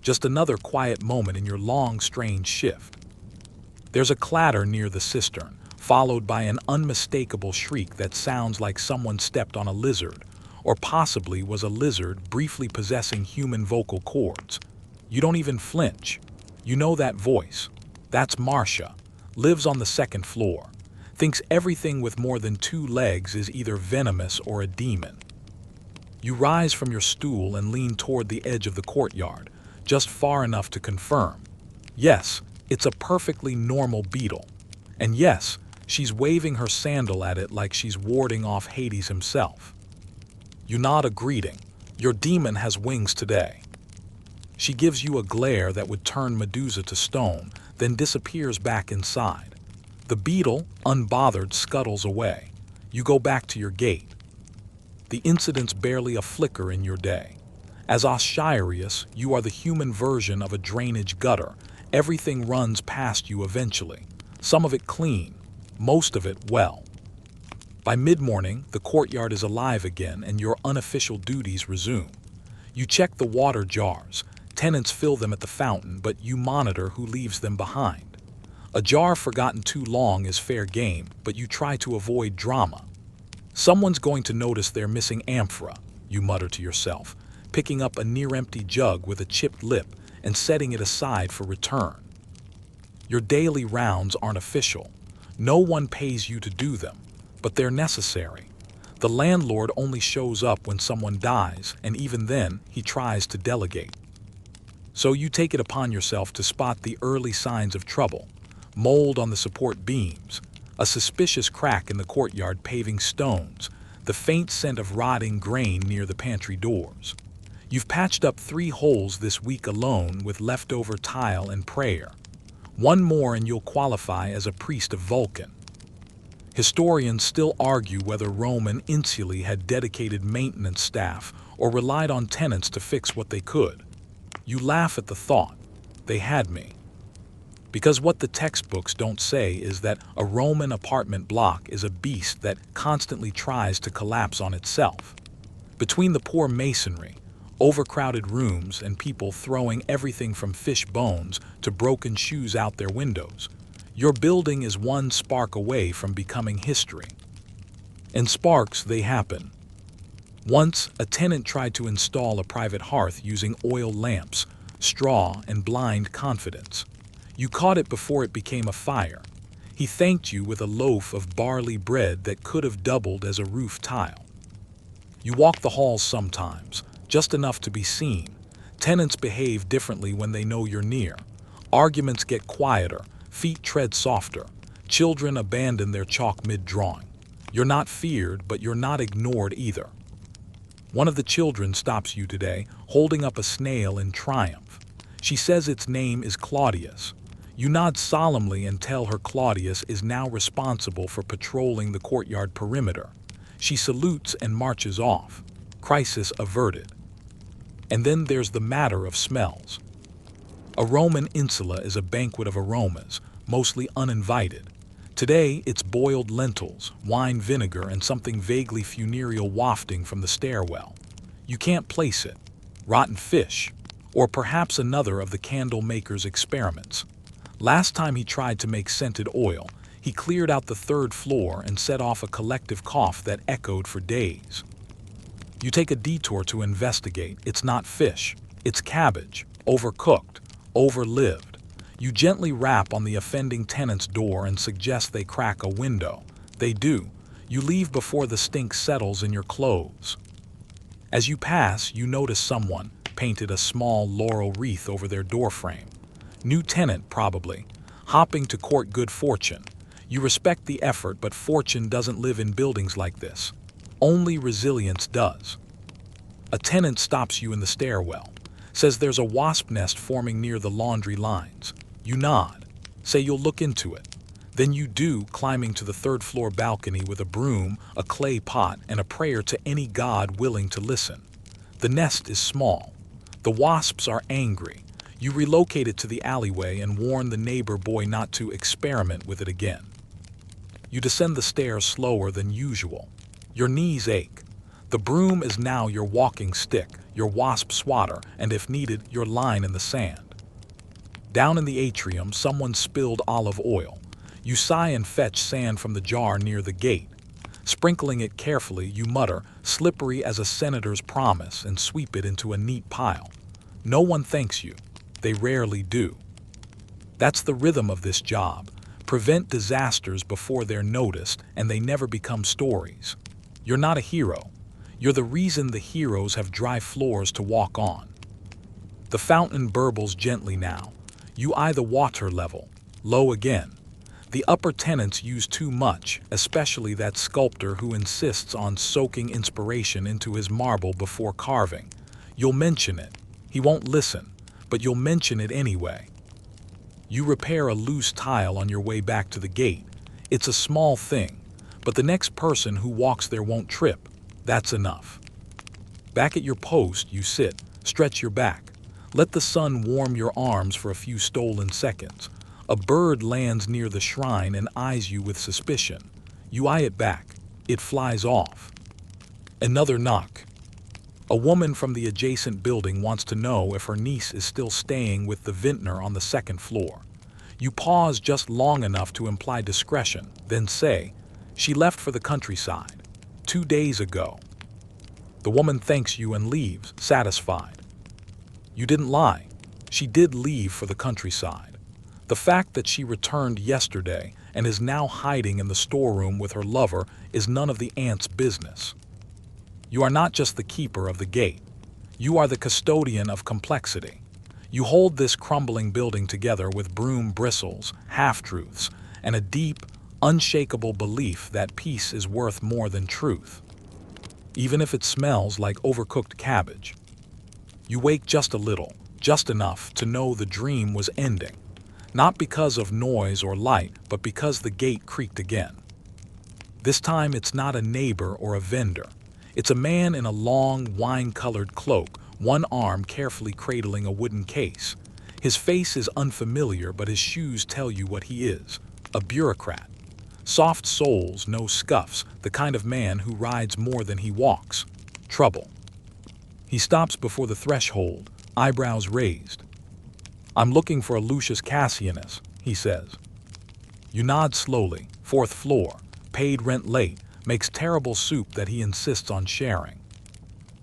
Just another quiet moment in your long, strange shift. There's a clatter near the cistern, followed by an unmistakable shriek that sounds like someone stepped on a lizard, or possibly was a lizard briefly possessing human vocal cords. You don't even flinch. You know that voice. That's Marcia. Lives on the second floor. Thinks everything with more than 2 legs is either venomous or a demon. You rise from your stool and lean toward the edge of the courtyard, just far enough to confirm. Yes, it's a perfectly normal beetle. And yes, she's waving her sandal at it like she's warding off Hades himself. You nod a greeting. Your demon has wings today. She gives you a glare that would turn Medusa to stone, then disappears back inside. The beetle, unbothered, scuttles away. You go back to your gate. The incident's barely a flicker in your day. As ostiarius, you are the human version of a drainage gutter. Everything runs past you eventually. Some of it clean, most of it well. By mid-morning, the courtyard is alive again and your unofficial duties resume. You check the water jars. Tenants fill them at the fountain, but you monitor who leaves them behind. A jar forgotten too long is fair game, but you try to avoid drama. Someone's going to notice they're missing amphora, you mutter to yourself, picking up a near-empty jug with a chipped lip and setting it aside for return. Your daily rounds aren't official. No one pays you to do them, but they're necessary. The landlord only shows up when someone dies, and even then, he tries to delegate. So you take it upon yourself to spot the early signs of trouble: mold on the support beams, a suspicious crack in the courtyard paving stones, the faint scent of rotting grain near the pantry doors. You've patched up 3 holes this week alone with leftover tile and prayer. One more and you'll qualify as a priest of Vulcan. Historians still argue whether Roman insulae had dedicated maintenance staff or relied on tenants to fix what they could. You laugh at the thought. They had me. Because what the textbooks don't say is that a Roman apartment block is a beast that constantly tries to collapse on itself. Between the poor masonry, overcrowded rooms, and people throwing everything from fish bones to broken shoes out their windows, your building is one spark away from becoming history. And sparks, they happen. Once, a tenant tried to install a private hearth using oil lamps, straw, and blind confidence. You caught it before it became a fire. He thanked you with a loaf of barley bread that could have doubled as a roof tile. You walk the halls sometimes, just enough to be seen. Tenants behave differently when they know you're near. Arguments get quieter, feet tread softer. Children abandon their chalk mid-drawing. You're not feared, but you're not ignored either. One of the children stops you today, holding up a snail in triumph. She says its name is Claudius. You nod solemnly and tell her Claudius is now responsible for patrolling the courtyard perimeter. She salutes and marches off. Crisis averted. And then there's the matter of smells. A Roman insula is a banquet of aromas, mostly uninvited. Today, it's boiled lentils, wine vinegar, and something vaguely funereal wafting from the stairwell. You can't place it. Rotten fish. Or perhaps another of the candle maker's experiments. Last time he tried to make scented oil, he cleared out the 3rd floor and set off a collective cough that echoed for days. You take a detour to investigate. It's not fish. It's cabbage. Overcooked. Overlived. You gently rap on the offending tenant's door and suggest they crack a window. They do. You leave before the stink settles in your clothes. As you pass, you notice someone painted a small laurel wreath over their doorframe. New tenant, probably, hopping to court good fortune. You respect the effort, but fortune doesn't live in buildings like this. Only resilience does. A tenant stops you in the stairwell, says there's a wasp nest forming near the laundry lines. You nod, say you'll look into it. Then you do, climbing to the 3rd floor balcony with a broom, a clay pot, and a prayer to any god willing to listen. The nest is small. The wasps are angry. You relocate it to the alleyway and warn the neighbor boy not to experiment with it again. You descend the stairs slower than usual. Your knees ache. The broom is now your walking stick, your wasp swatter, and if needed, your line in the sand. Down in the atrium, someone spilled olive oil. You sigh and fetch sand from the jar near the gate. Sprinkling it carefully, you mutter, slippery as a senator's promise, and sweep it into a neat pile. No one thanks you. They rarely do. That's the rhythm of this job. Prevent disasters before they're noticed and they never become stories. You're not a hero. You're the reason the heroes have dry floors to walk on. The fountain burbles gently now. You eye the water level. Low again. The upper tenants use too much, especially that sculptor who insists on soaking inspiration into his marble before carving. You'll mention it. He won't listen, but you'll mention it anyway. You repair a loose tile on your way back to the gate. It's a small thing, but the next person who walks there won't trip. That's enough. Back at your post, you sit, stretch your back. Let the sun warm your arms for a few stolen seconds. A bird lands near the shrine and eyes you with suspicion. You eye it back. It flies off. Another knock. A woman from the adjacent building wants to know if her niece is still staying with the vintner on the second floor. You pause just long enough to imply discretion, then say, "She left for the countryside 2 days ago." The woman thanks you and leaves, satisfied. You didn't lie. She did leave for the countryside. The fact that she returned yesterday and is now hiding in the storeroom with her lover is none of the aunt's business. You are not just the keeper of the gate. You are the custodian of complexity. You hold this crumbling building together with broom bristles, half-truths, and a deep, unshakable belief that peace is worth more than truth, even if it smells like overcooked cabbage. You wake just a little, just enough to know the dream was ending, not because of noise or light, but because the gate creaked again. This time it's not a neighbor or a vendor. It's a man in a long, wine-colored cloak, one arm carefully cradling a wooden case. His face is unfamiliar, but his shoes tell you what he is: a bureaucrat. Soft soles, no scuffs, the kind of man who rides more than he walks. Trouble. He stops before the threshold, eyebrows raised. "I'm looking for a Lucius Cassianus," he says. You nod slowly. 4th floor, paid rent late, makes terrible soup that he insists on sharing.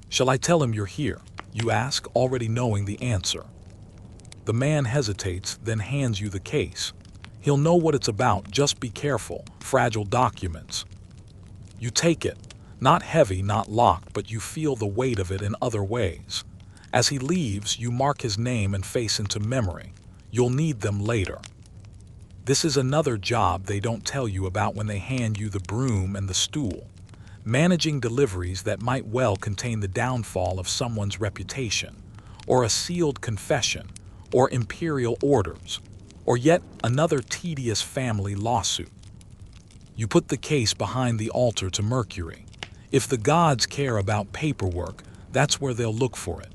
"Shall I tell him you're here?" you ask, already knowing the answer. The man hesitates, then hands you the case. He'll know what it's about, just be careful, fragile documents. You take it. Not heavy, not locked, but you feel the weight of it in other ways. As he leaves, you mark his name and face into memory. You'll need them later. This is another job they don't tell you about when they hand you the broom and the stool. Managing deliveries that might well contain the downfall of someone's reputation, or a sealed confession, or imperial orders, or yet another tedious family lawsuit. You put the case behind the altar to Mercury. If the gods care about paperwork, that's where they'll look for it.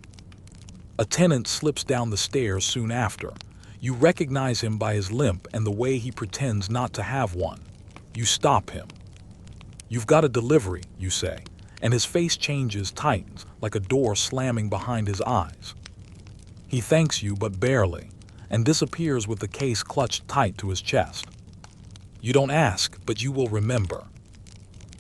A tenant slips down the stairs soon after. You recognize him by his limp and the way he pretends not to have one. You stop him. "You've got a delivery," you say, and his face changes, tightens, like a door slamming behind his eyes. He thanks you, but barely, and disappears with the case clutched tight to his chest. You don't ask, but you will remember.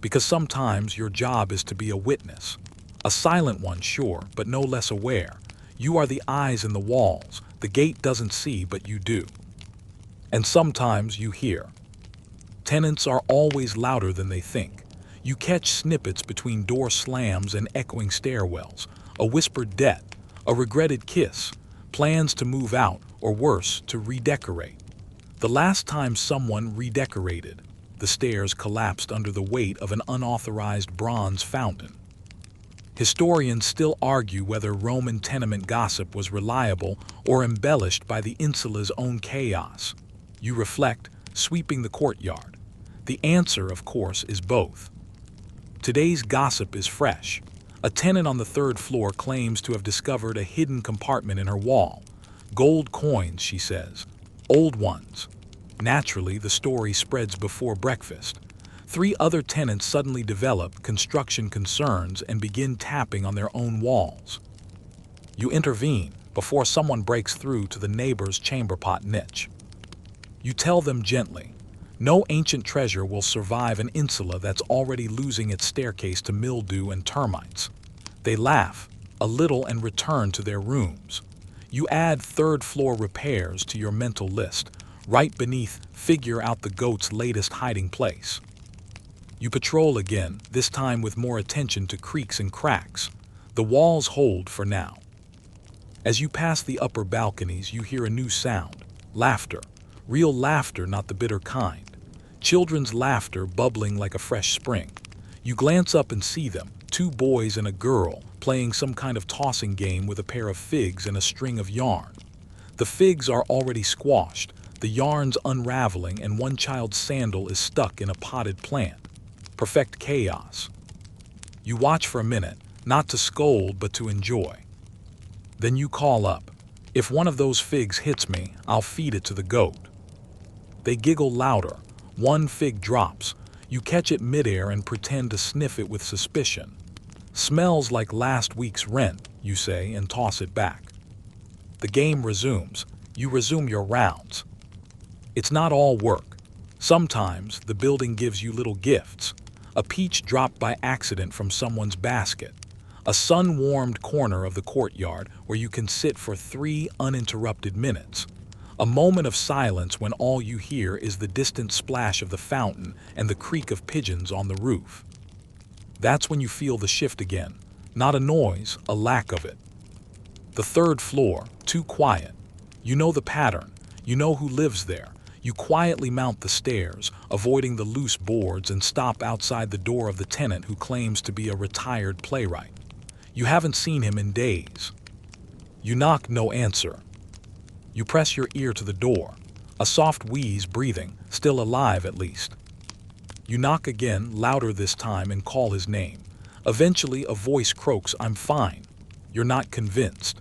Because sometimes your job is to be a witness. A silent one, sure, but no less aware. You are the eyes in the walls. The gate doesn't see, but you do. And sometimes you hear. Tenants are always louder than they think. You catch snippets between door slams and echoing stairwells, a whispered debt, a regretted kiss, plans to move out, or worse, to redecorate. The last time someone redecorated, the stairs collapsed under the weight of an unauthorized bronze fountain. Historians still argue whether Roman tenement gossip was reliable or embellished by the insula's own chaos. You reflect, sweeping the courtyard. The answer, of course, is both. Today's gossip is fresh. A tenant on the 3rd floor claims to have discovered a hidden compartment in her wall. Gold coins, she says. Old ones. Naturally, the story spreads before breakfast. 3 other tenants suddenly develop construction concerns and begin tapping on their own walls. You intervene before someone breaks through to the neighbor's chamber pot niche. You tell them gently, no ancient treasure will survive an insula that's already losing its staircase to mildew and termites. They laugh, a little, and return to their rooms. You add third-floor repairs to your mental list, right beneath figure out the goat's latest hiding place. You patrol again, this time with more attention to creaks and cracks. The walls hold for now. As you pass the upper balconies, you hear a new sound. Laughter. Real laughter, not the bitter kind. Children's laughter bubbling like a fresh spring. You glance up and see them, two boys and a girl, playing some kind of tossing game with a pair of figs and a string of yarn. The figs are already squashed, the yarns unraveling, and one child's sandal is stuck in a potted plant. Perfect chaos. You watch for a minute, not to scold but to enjoy. Then you call up, "If one of those figs hits me, I'll feed it to the goat." They giggle louder. One fig drops. You catch it midair and pretend to sniff it with suspicion. "Smells like last week's rent," you say, and toss it back. The game resumes. You resume your rounds. It's not all work. Sometimes the building gives you little gifts. A peach dropped by accident from someone's basket. A sun-warmed corner of the courtyard where you can sit for 3 uninterrupted minutes. A moment of silence when all you hear is the distant splash of the fountain and the creak of pigeons on the roof. That's when you feel the shift again. Not a noise, a lack of it. The third floor, too quiet. You know the pattern. You know who lives there. You quietly mount the stairs, avoiding the loose boards, and stop outside the door of the tenant who claims to be a retired playwright. You haven't seen him in days. You knock, no answer. You press your ear to the door. A soft wheeze breathing, still alive at least. You knock again, louder this time, and call his name. Eventually a voice croaks, "I'm fine." You're not convinced.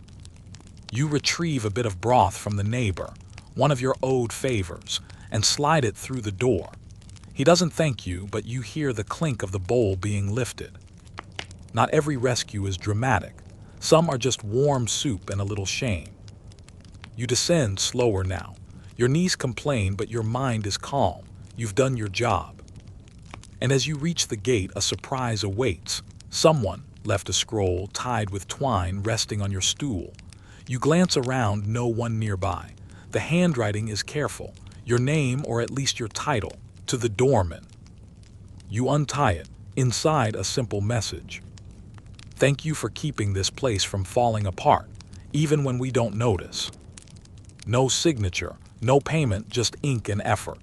You retrieve a bit of broth from the neighbor, one of your owed favors, and slide it through the door. He doesn't thank you, but you hear the clink of the bowl being lifted. Not every rescue is dramatic. Some are just warm soup and a little shame. You descend slower now. Your knees complain, but your mind is calm. You've done your job. And as you reach the gate, a surprise awaits. Someone left a scroll tied with twine resting on your stool. You glance around, no one nearby. The handwriting is careful. Your name, or at least your title, "To the Doorman." You untie it. Inside, a simple message. "Thank you for keeping this place from falling apart, even when we don't notice." No signature, no payment, just ink and effort.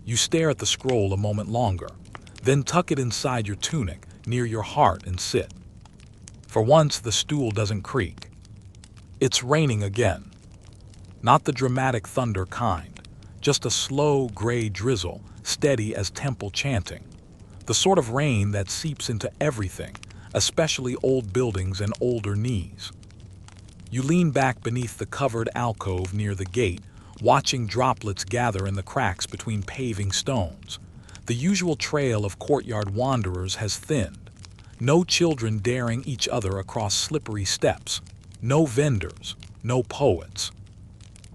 You stare at the scroll a moment longer, then tuck it inside your tunic, near your heart, and sit. For once, the stool doesn't creak. It's raining again. Not the dramatic thunder kind, just a slow, gray drizzle, steady as temple chanting. The sort of rain that seeps into everything, especially old buildings and older knees. You lean back beneath the covered alcove near the gate, watching droplets gather in the cracks between paving stones. The usual trail of courtyard wanderers has thinned. No children daring each other across slippery steps. No vendors. No poets.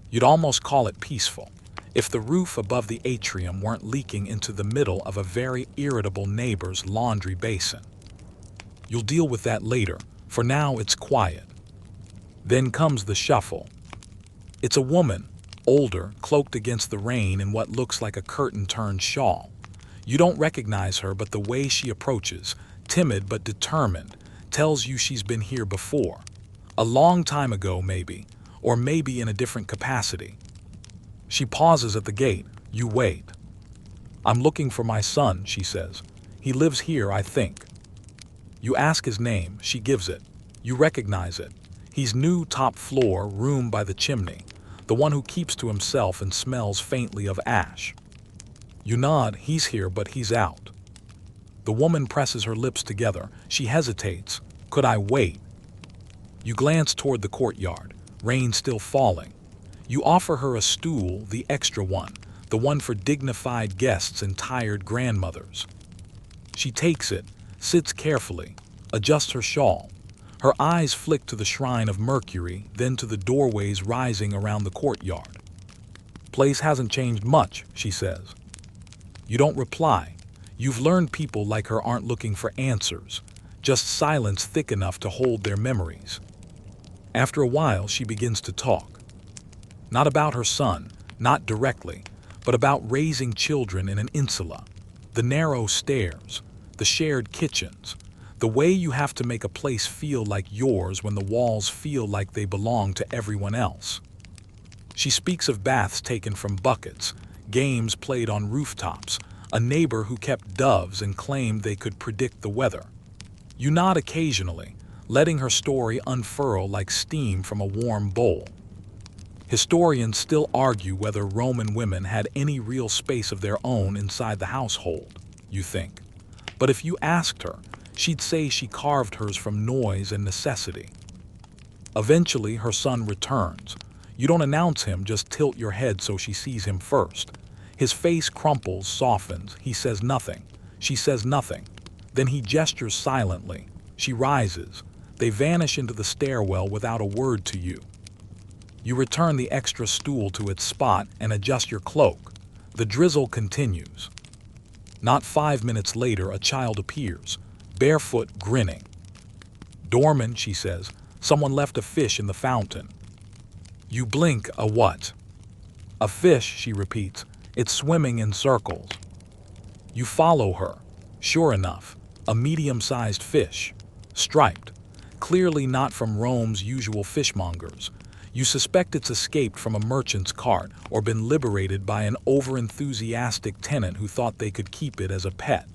You'd almost call it peaceful, if the roof above the atrium weren't leaking into the middle of a very irritable neighbor's laundry basin. You'll deal with that later. For now, it's quiet. Then comes the shuffle. It's a woman, older, cloaked against the rain in what looks like a curtain-turned shawl. You don't recognize her, but the way she approaches, timid but determined, tells you she's been here before. A long time ago, maybe, or maybe in a different capacity. She pauses at the gate. You wait. "I'm looking for my son," she says. "He lives here, I think." You ask his name. She gives it. You recognize it. He's new, top floor, room by the chimney, the one who keeps to himself and smells faintly of ash. You nod. He's here, but he's out. The woman presses her lips together. She hesitates. "Could I wait?" You glance toward the courtyard. Rain still falling. You offer her a stool, the extra one, the one for dignified guests and tired grandmothers. She takes it, sits carefully, adjusts her shawl. Her eyes flick to the shrine of Mercury, then to the doorways rising around the courtyard. "Place hasn't changed much," she says. You don't reply. You've learned people like her aren't looking for answers, just silence thick enough to hold their memories. After a while, she begins to talk. Not about her son, not directly, but about raising children in an insula, the narrow stairs, the shared kitchens, the way you have to make a place feel like yours when the walls feel like they belong to everyone else. She speaks of baths taken from buckets, games played on rooftops, a neighbor who kept doves and claimed they could predict the weather. You nod occasionally, letting her story unfurl like steam from a warm bowl. Historians still argue whether Roman women had any real space of their own inside the household, you think. But if you asked her, she'd say she carved hers from noise and necessity. Eventually, her son returns. You don't announce him, just tilt your head so she sees him first. His face crumples, softens. He says nothing. She says nothing. Then he gestures silently. She rises. They vanish into the stairwell without a word to you. You return the extra stool to its spot and adjust your cloak. The drizzle continues. Not 5 minutes later, a child appears, barefoot, grinning. "Doorman," she says, "someone left a fish in the fountain." You blink. "A what?" "A fish," she repeats. "It's swimming in circles." You follow her. Sure enough, a medium-sized fish, striped, clearly not from Rome's usual fishmongers. You suspect it's escaped from a merchant's cart or been liberated by an over-enthusiastic tenant who thought they could keep it as a pet.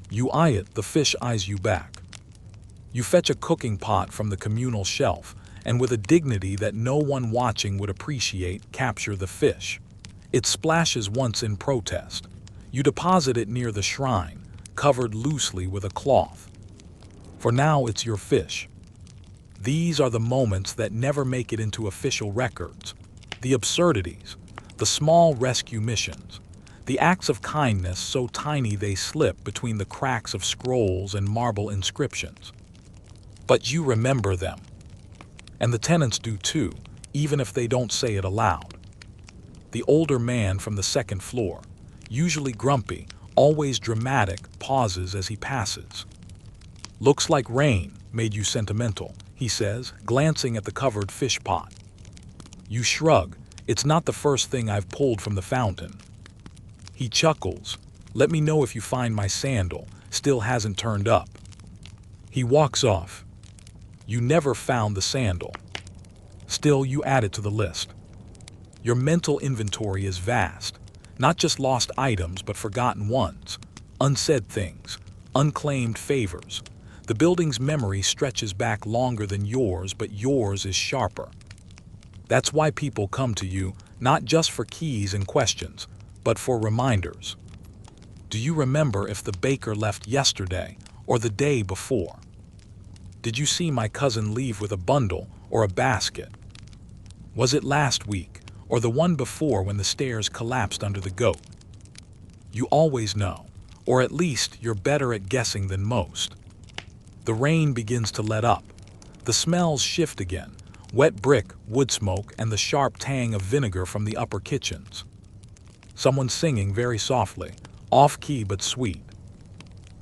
You eye it, the fish eyes you back. You fetch a cooking pot from the communal shelf and, with a dignity that no one watching would appreciate, capture the fish. It splashes once in protest. You deposit it near the shrine, covered loosely with a cloth. For now, it's your fish. These are the moments that never make it into official records. The absurdities, the small rescue missions, the acts of kindness so tiny they slip between the cracks of scrolls and marble inscriptions. But you remember them. And the tenants do too, even if they don't say it aloud. The older man from the second floor, usually grumpy, always dramatic, pauses as he passes. "Looks like rain made you sentimental," he says, glancing at the covered fish pot. You shrug. "It's not the first thing I've pulled from the fountain." He chuckles. "Let me know if you find my sandal. Still hasn't turned up." He walks off. You never found the sandal. Still, you add it to the list. Your mental inventory is vast. Not just lost items, but forgotten ones. Unsaid things. Unclaimed favors. The building's memory stretches back longer than yours, but yours is sharper. That's why people come to you, not just for keys and questions, but for reminders. Do you remember if the baker left yesterday or the day before? Did you see my cousin leave with a bundle or a basket? Was it last week or the one before when the stairs collapsed under the goat? You always know, or at least you're better at guessing than most. The rain begins to let up. The smells shift again. Wet brick, wood smoke, and the sharp tang of vinegar from the upper kitchens. Someone singing very softly, off-key but sweet.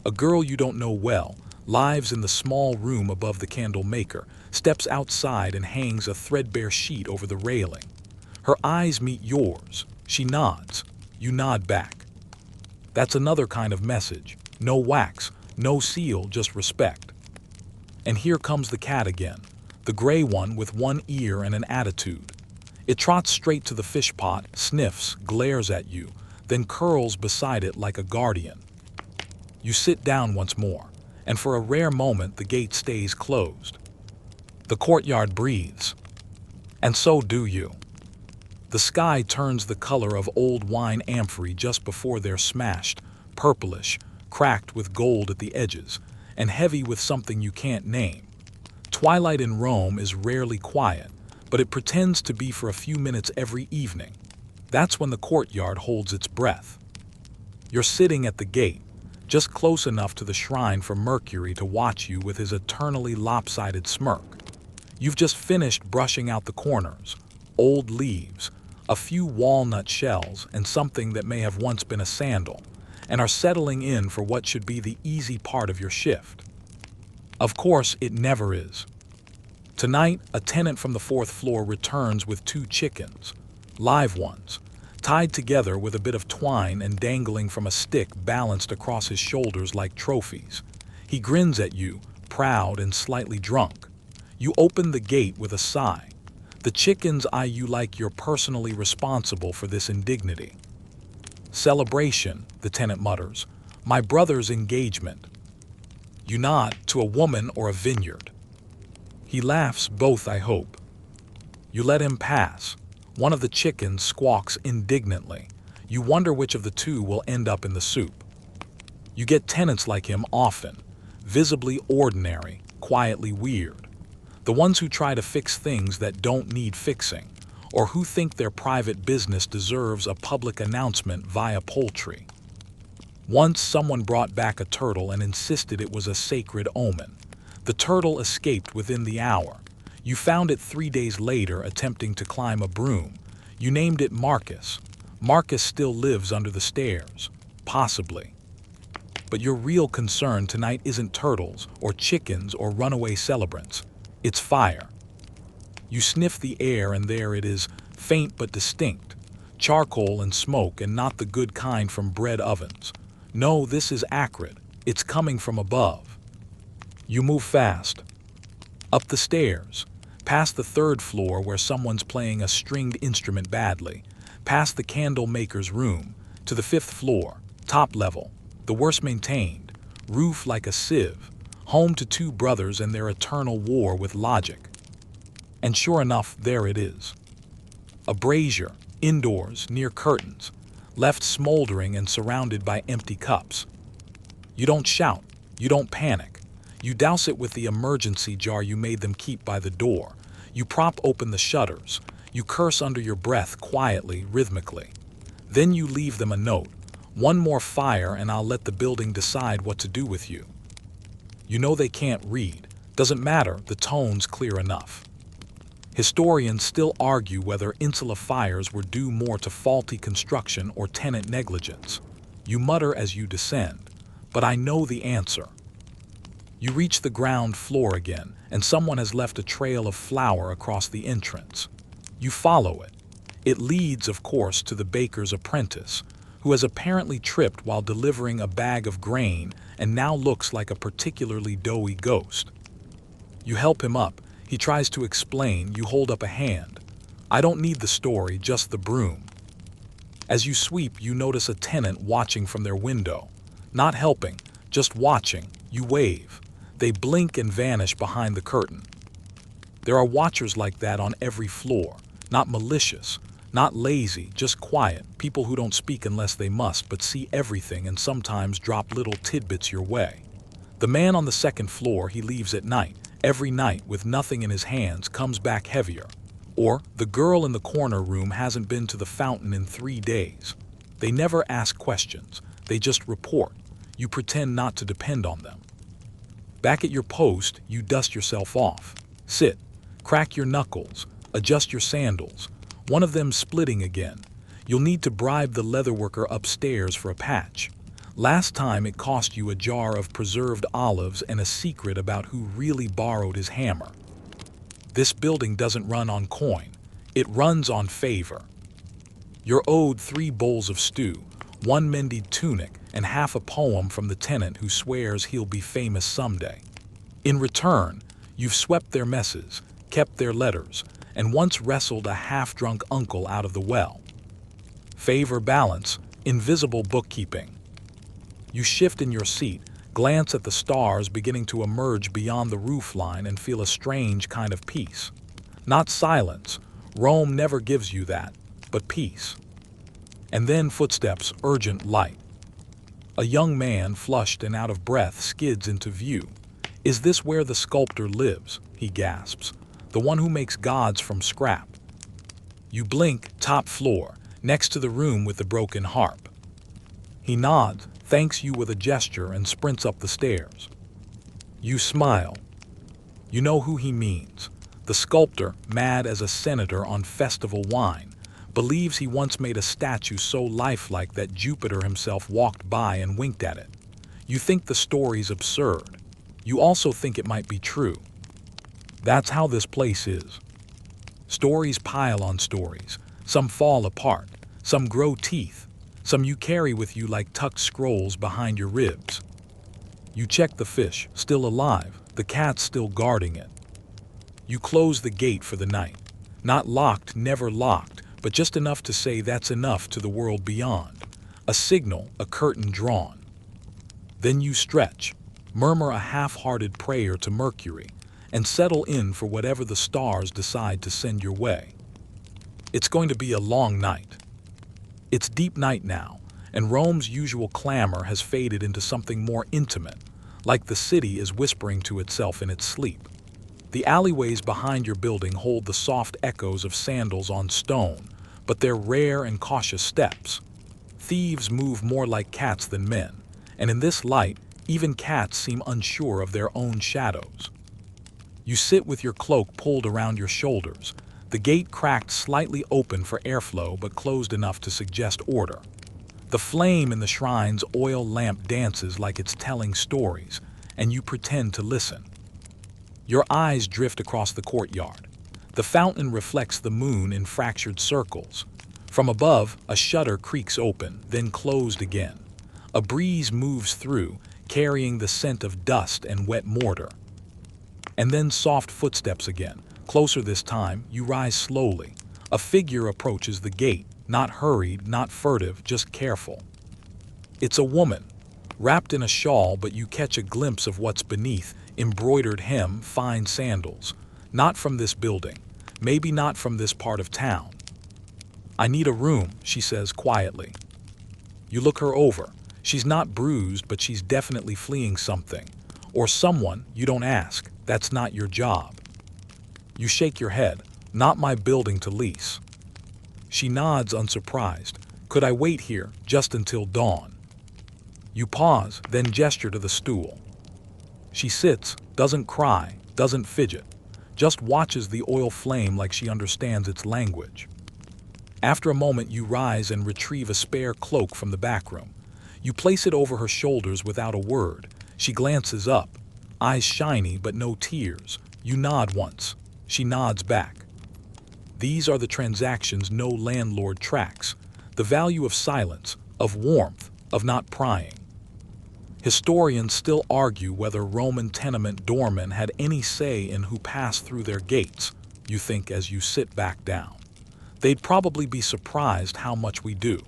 A girl you don't know well lives in the small room above the candle maker, steps outside and hangs a threadbare sheet over the railing. Her eyes meet yours. She nods. You nod back. That's another kind of message. No wax, no seal, just respect. And here comes the cat again, the gray one with one ear and an attitude. It trots straight to the fish pot, sniffs, glares at you, then curls beside it like a guardian. You sit down once more, and for a rare moment the gate stays closed. The courtyard breathes. And so do you. The sky turns the color of old wine amphory just before they're smashed, purplish, cracked with gold at the edges, and heavy with something you can't name. Twilight in Rome is rarely quiet, but it pretends to be for a few minutes every evening. That's when the courtyard holds its breath. You're sitting at the gate, just close enough to the shrine for Mercury to watch you with his eternally lopsided smirk. You've just finished brushing out the corners, old leaves, a few walnut shells, and something that may have once been a sandal, and are settling in for what should be the easy part of your shift. Of course, it never is. Tonight, a tenant from the fourth floor returns with 2 chickens, live ones, tied together with a bit of twine and dangling from a stick balanced across his shoulders like trophies. He grins at you, proud and slightly drunk. You open the gate with a sigh. The chickens eye you like you're personally responsible for this indignity. Celebration, the tenant mutters. My brother's engagement. You nod to a woman or a vineyard. He laughs, both, I hope. You let him pass. One of the chickens squawks indignantly. You wonder which of the 2 will end up in the soup. You get tenants like him often, visibly ordinary, quietly weird. The ones who try to fix things that don't need fixing, or who think their private business deserves a public announcement via poultry. Once someone brought back a turtle and insisted it was a sacred omen. The turtle escaped within the hour. You found it 3 days later attempting to climb a broom. You named it Marcus. Marcus still lives under the stairs. Possibly. But your real concern tonight isn't turtles or chickens or runaway celebrants. It's fire. You sniff the air and there it is, faint but distinct. Charcoal and smoke, and not the good kind from bread ovens. No, this is acrid. It's coming from above. You move fast. Up the stairs. Past the 3rd floor where someone's playing a stringed instrument badly. Past the candle maker's room. To the 5th floor. Top level. The worst maintained. Roof like a sieve. Home to 2 brothers and their eternal war with logic. And sure enough, there it is. A brazier, indoors, near curtains, left smoldering and surrounded by empty cups. You don't shout, you don't panic. You douse it with the emergency jar you made them keep by the door. You prop open the shutters. You curse under your breath quietly, rhythmically. Then you leave them a note. 1 more fire and I'll let the building decide what to do with you. You know they can't read. Doesn't matter, the tone's clear enough. Historians still argue whether insula fires were due more to faulty construction or tenant negligence. You mutter as you descend, but I know the answer. You reach the ground floor again, and someone has left a trail of flour across the entrance. You follow it. It leads, of course, to the baker's apprentice, who has apparently tripped while delivering a bag of grain and now looks like a particularly doughy ghost. You help him up. He tries to explain. You hold up a hand. I don't need the story, just the broom. As you sweep, you notice a tenant watching from their window. Not helping, just watching. You wave. They blink and vanish behind the curtain. There are watchers like that on every floor. Not malicious, not lazy, just quiet. People who don't speak unless they must, but see everything and sometimes drop little tidbits your way. The man on the 2nd floor, he leaves at night. Every night, with nothing in his hands, comes back heavier. Or the girl in the corner room hasn't been to the fountain in 3 days. They never ask questions. They just report. You pretend not to depend on them. Back at your post, you dust yourself off. Sit. Crack your knuckles. Adjust your sandals. One of them splitting again. You'll need to bribe the leatherworker upstairs for a patch. Last time it cost you a jar of preserved olives and a secret about who really borrowed his hammer. This building doesn't run on coin. It runs on favor. You're owed 3 bowls of stew, 1 mended tunic, and half a poem from the tenant who swears he'll be famous someday. In return, you've swept their messes, kept their letters, and once wrestled a half-drunk uncle out of the well. Favor balance, invisible bookkeeping. You shift in your seat, glance at the stars beginning to emerge beyond the roofline and feel a strange kind of peace. Not silence, Rome never gives you that, but peace. And then footsteps, urgent, light. A young man, flushed and out of breath, skids into view. Is this where the sculptor lives? He gasps. The one who makes gods from scrap. You blink, top floor, next to the room with the broken harp. He nods, thanks you with a gesture, and sprints up the stairs. You smile. You know who he means. The sculptor, mad as a senator on festival wine, believes he once made a statue so lifelike that Jupiter himself walked by and winked at it. You think the story's absurd. You also think it might be true. That's how this place is. Stories pile on stories. Some fall apart. Some grow teeth. Some you carry with you like tucked scrolls behind your ribs. You check the fish, still alive, the cat's still guarding it. You close the gate for the night. Not locked, never locked, but just enough to say that's enough to the world beyond. A signal, a curtain drawn. Then you stretch, murmur a half-hearted prayer to Mercury, and settle in for whatever the stars decide to send your way. It's going to be a long night. It's deep night now, and Rome's usual clamor has faded into something more intimate, like the city is whispering to itself in its sleep. The alleyways behind your building hold the soft echoes of sandals on stone, but they're rare and cautious steps. Thieves move more like cats than men, and in this light, even cats seem unsure of their own shadows. You sit with your cloak pulled around your shoulders, the gate cracked slightly open for airflow but closed enough to suggest order. The flame in the shrine's oil lamp dances like it's telling stories, and you pretend to listen. Your eyes drift across the courtyard. The fountain reflects the moon in fractured circles. From above, a shutter creaks open, then closed again. A breeze moves through, carrying the scent of dust and wet mortar. And then soft footsteps again. Closer this time, you rise slowly. A figure approaches the gate, not hurried, not furtive, just careful. It's a woman, wrapped in a shawl, but you catch a glimpse of what's beneath, embroidered hem, fine sandals. Not from this building, maybe not from this part of town. "I need a room," she says quietly. You look her over. She's not bruised, but she's definitely fleeing something. Or someone, you don't ask. That's not your job. You shake your head. "Not my building to lease." She nods unsurprised. "Could I wait here, just until dawn?" You pause, then gesture to the stool. She sits, doesn't cry, doesn't fidget, just watches the oil flame like she understands its language. After a moment, you rise and retrieve a spare cloak from the back room. You place it over her shoulders without a word. She glances up, eyes shiny but no tears. You nod once. She nods back. These are the transactions no landlord tracks. The value of silence, of warmth, of not prying. Historians still argue whether Roman tenement doormen had any say in who passed through their gates, you think as you sit back down. They'd probably be surprised how much we do.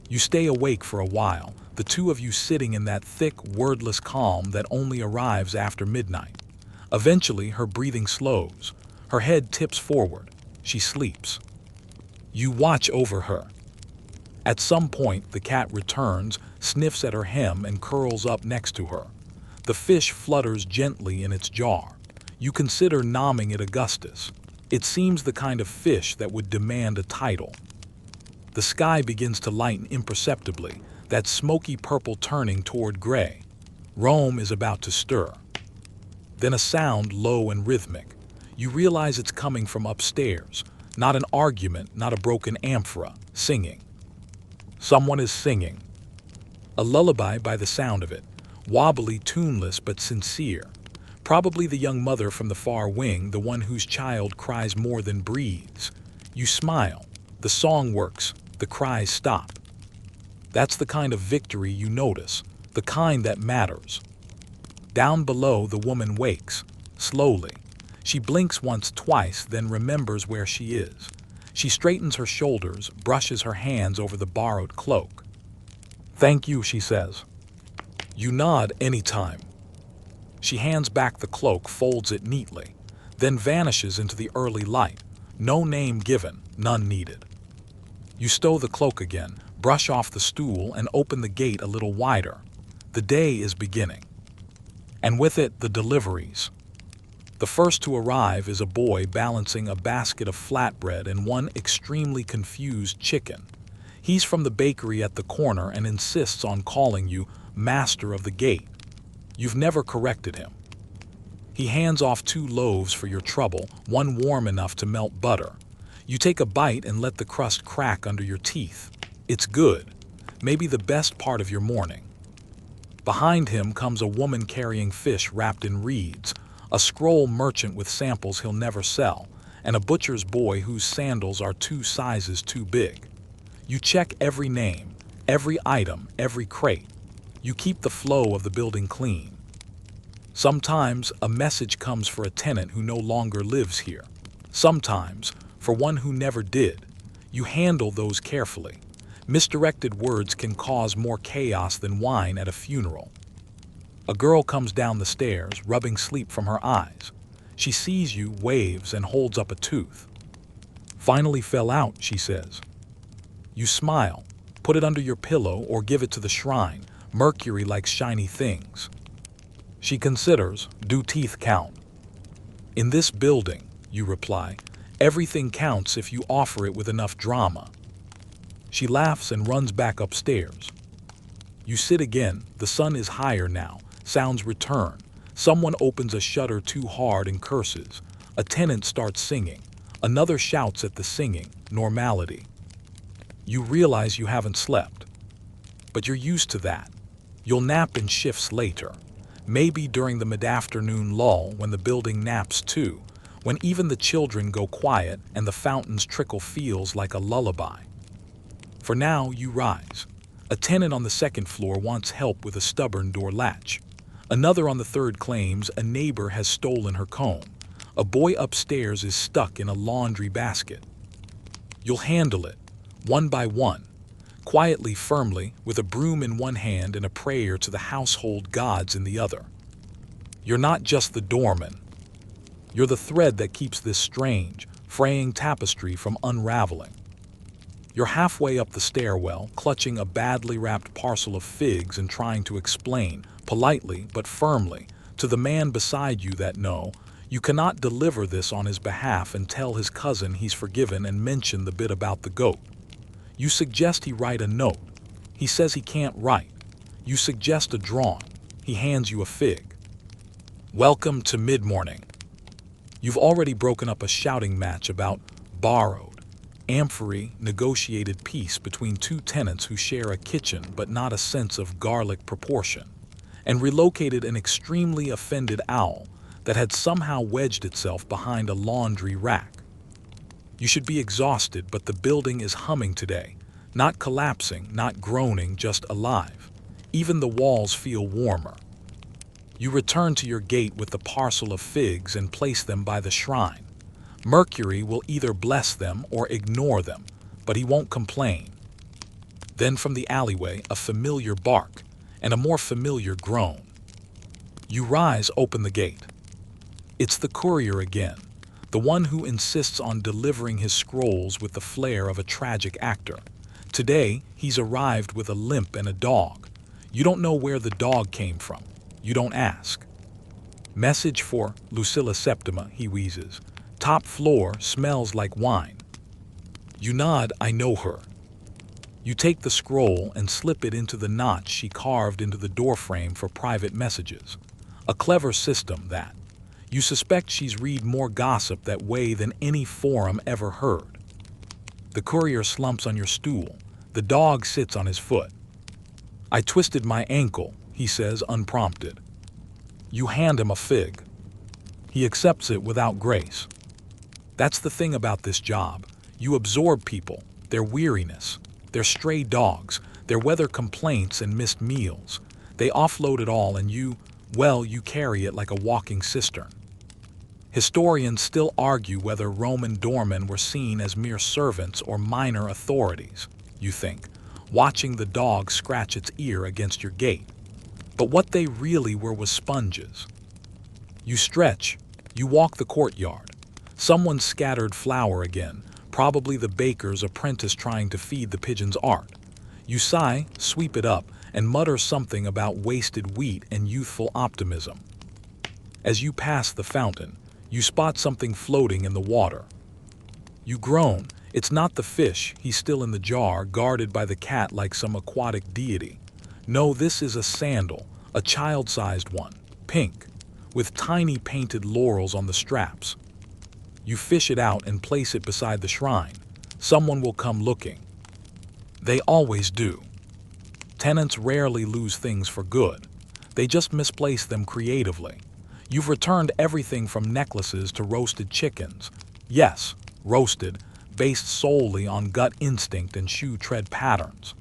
You stay awake for a while, the two of you sitting in that thick, wordless calm that only arrives after midnight. Eventually, her breathing slows. Her head tips forward. She sleeps. You watch over her. At some point, the cat returns, sniffs at her hem, and curls up next to her. The fish flutters gently in its jar. You consider nomming it Augustus. It seems the kind of fish that would demand a title. The sky begins to lighten imperceptibly, that smoky purple turning toward gray. Rome is about to stir. Then a sound, low and rhythmic. You realize it's coming from upstairs. Not an argument, not a broken amphora. Singing. Someone is singing. A lullaby by the sound of it. Wobbly, tuneless, but sincere. Probably the young mother from the far wing, the one whose child cries more than breathes. You smile. The song works. The cries stop. That's the kind of victory you notice. The kind that matters. Down below, the woman wakes. Slowly. She blinks once, twice, then remembers where she is. She straightens her shoulders, brushes her hands over the borrowed cloak. "Thank you," she says. You nod. "Anytime." She hands back the cloak, folds it neatly, then vanishes into the early light. No name given, none needed. You stow the cloak again, brush off the stool, and open the gate a little wider. The day is beginning. And with it, the deliveries. The first to arrive is a boy balancing a basket of flatbread and one extremely confused chicken. He's from the bakery at the corner and insists on calling you master of the gate. You've never corrected him. He hands off 2 loaves for your trouble, one warm enough to melt butter. You take a bite and let the crust crack under your teeth. It's good, maybe the best part of your morning. Behind him comes a woman carrying fish wrapped in reeds, a scroll merchant with samples he'll never sell, and a butcher's boy whose sandals are 2 sizes too big. You check every name, every item, every crate. You keep the flow of the building clean. Sometimes a message comes for a tenant who no longer lives here. Sometimes for one who never did. You handle those carefully. Misdirected words can cause more chaos than wine at a funeral. A girl comes down the stairs, rubbing sleep from her eyes. She sees you, waves, and holds up a tooth. "Finally fell out," she says. You smile, put it under your pillow or give it to the shrine. Mercury likes shiny things. She considers, "Do teeth count?" "In this building," you reply, "everything counts if you offer it with enough drama." She laughs and runs back upstairs. You sit again, the sun is higher now, sounds return. Someone opens a shutter too hard and curses. A tenant starts singing. Another shouts at the singing, normality. You realize you haven't slept. But you're used to that. You'll nap in shifts later. Maybe during the mid-afternoon lull when the building naps too, when even the children go quiet and the fountains trickle feels like a lullaby. For now, you rise. A tenant on the 2nd floor wants help with a stubborn door latch. Another on the 3rd claims a neighbor has stolen her comb. A boy upstairs is stuck in a laundry basket. You'll handle it, one by one, quietly, firmly, with a broom in one hand and a prayer to the household gods in the other. You're not just the doorman. You're the thread that keeps this strange, fraying tapestry from unraveling. You're halfway up the stairwell, clutching a badly wrapped parcel of figs and trying to explain, politely but firmly, to the man beside you that no, you cannot deliver this on his behalf and tell his cousin he's forgiven and mention the bit about the goat. You suggest he write a note. He says he can't write. You suggest a drawing. He hands you a fig. Welcome to mid-morning. You've already broken up a shouting match about borrowed, amphory, negotiated peace between 2 tenants who share a kitchen but not a sense of garlic proportion, and relocated an extremely offended owl that had somehow wedged itself behind a laundry rack. You should be exhausted, but the building is humming today, not collapsing, not groaning, just alive. Even the walls feel warmer. You return to your gate with the parcel of figs and place them by the shrine. Mercury will either bless them or ignore them, but he won't complain. Then from the alleyway, a familiar bark and a more familiar groan. You rise, open the gate. It's the courier again, the one who insists on delivering his scrolls with the flair of a tragic actor. Today, he's arrived with a limp and a dog. You don't know where the dog came from. You don't ask. "Message for Lucilla Septima," he wheezes. "Top floor, smells like wine." You nod, "I know her." You take the scroll and slip it into the notch she carved into the doorframe for private messages. A clever system, that. You suspect she's read more gossip that way than any forum ever heard. The courier slumps on your stool. The dog sits on his foot. "I twisted my ankle," he says, unprompted. You hand him a fig. He accepts it without grace. That's the thing about this job. You absorb people, their weariness, their stray dogs, their weather complaints and missed meals. They offload it all and you carry it like a walking cistern. Historians still argue whether Roman doormen were seen as mere servants or minor authorities, you think, watching the dog scratch its ear against your gate. But what they really were was sponges. You stretch, you walk the courtyard. Someone scattered flour again, probably the baker's apprentice trying to feed the pigeons art. You sigh, sweep it up, and mutter something about wasted wheat and youthful optimism. As you pass the fountain, you spot something floating in the water. You groan. It's not the fish, he's still in the jar, guarded by the cat like some aquatic deity. No, this is a sandal, a child-sized one, pink, with tiny painted laurels on the straps. You fish it out and place it beside the shrine. Someone will come looking. They always do. Tenants rarely lose things for good. They just misplace them creatively. You've returned everything from necklaces to roasted chickens. Yes, roasted, based solely on gut instinct and shoe tread patterns.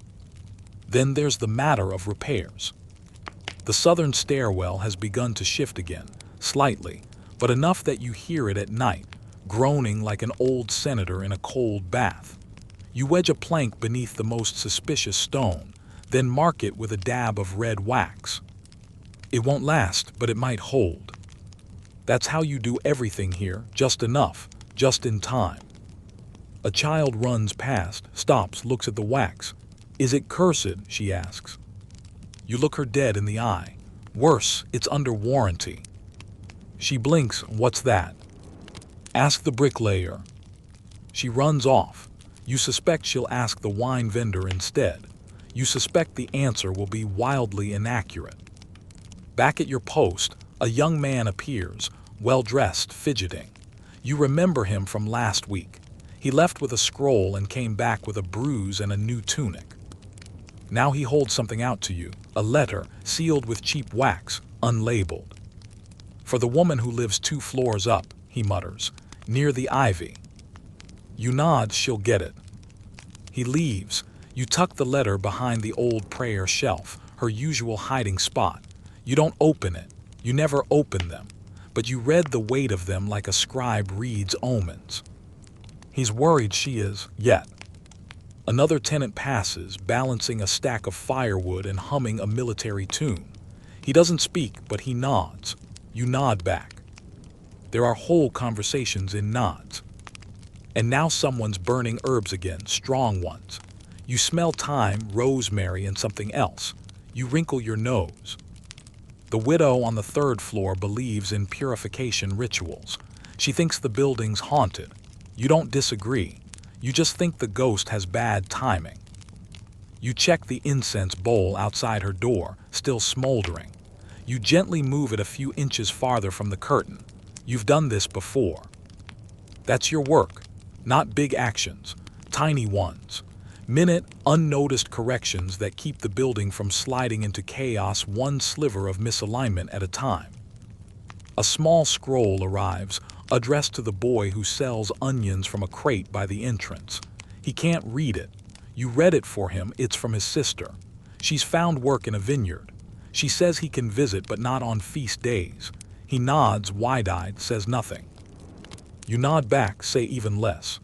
Then there's the matter of repairs. The southern stairwell has begun to shift again, slightly, but enough that you hear it at night, groaning like an old senator in a cold bath. You wedge a plank beneath the most suspicious stone, then mark it with a dab of red wax. It won't last, but it might hold. That's how you do everything here, just enough, just in time. A child runs past, stops, looks at the wax. Is it cursed? She asks. You look her dead in the eye. Worse, it's under warranty. She blinks. What's that? Ask the bricklayer. She runs off. You suspect she'll ask the wine vendor instead. You suspect the answer will be wildly inaccurate. Back at your post, a young man appears, well-dressed, fidgeting. You remember him from last week. He left with a scroll and came back with a bruise and a new tunic. Now he holds something out to you, a letter sealed with cheap wax, unlabeled. For the woman who lives 2 floors up, he mutters, near the ivy. You nod, she'll get it. He leaves. You tuck the letter behind the old prayer shelf, her usual hiding spot. You don't open it. You never open them, but you read the weight of them like a scribe reads omens. He's worried she is, yet. Another tenant passes, balancing a stack of firewood and humming a military tune. He doesn't speak, but he nods. You nod back. There are whole conversations in nods. And now someone's burning herbs again, strong ones. You smell thyme, rosemary, and something else. You wrinkle your nose. The widow on the 3rd floor believes in purification rituals. She thinks the building's haunted. You don't disagree. You just think the ghost has bad timing. You check the incense bowl outside her door, still smoldering. You gently move it a few inches farther from the curtain. You've done this before. That's your work. Not big actions, tiny ones. Minute, unnoticed corrections that keep the building from sliding into chaos, one sliver of misalignment at a time. A small scroll arrives, addressed to the boy who sells onions from a crate by the entrance. He can't read it. You read it for him. It's from his sister. She's found work in a vineyard. She says he can visit, but not on feast days. He nods, wide-eyed, says nothing. You nod back, say even less.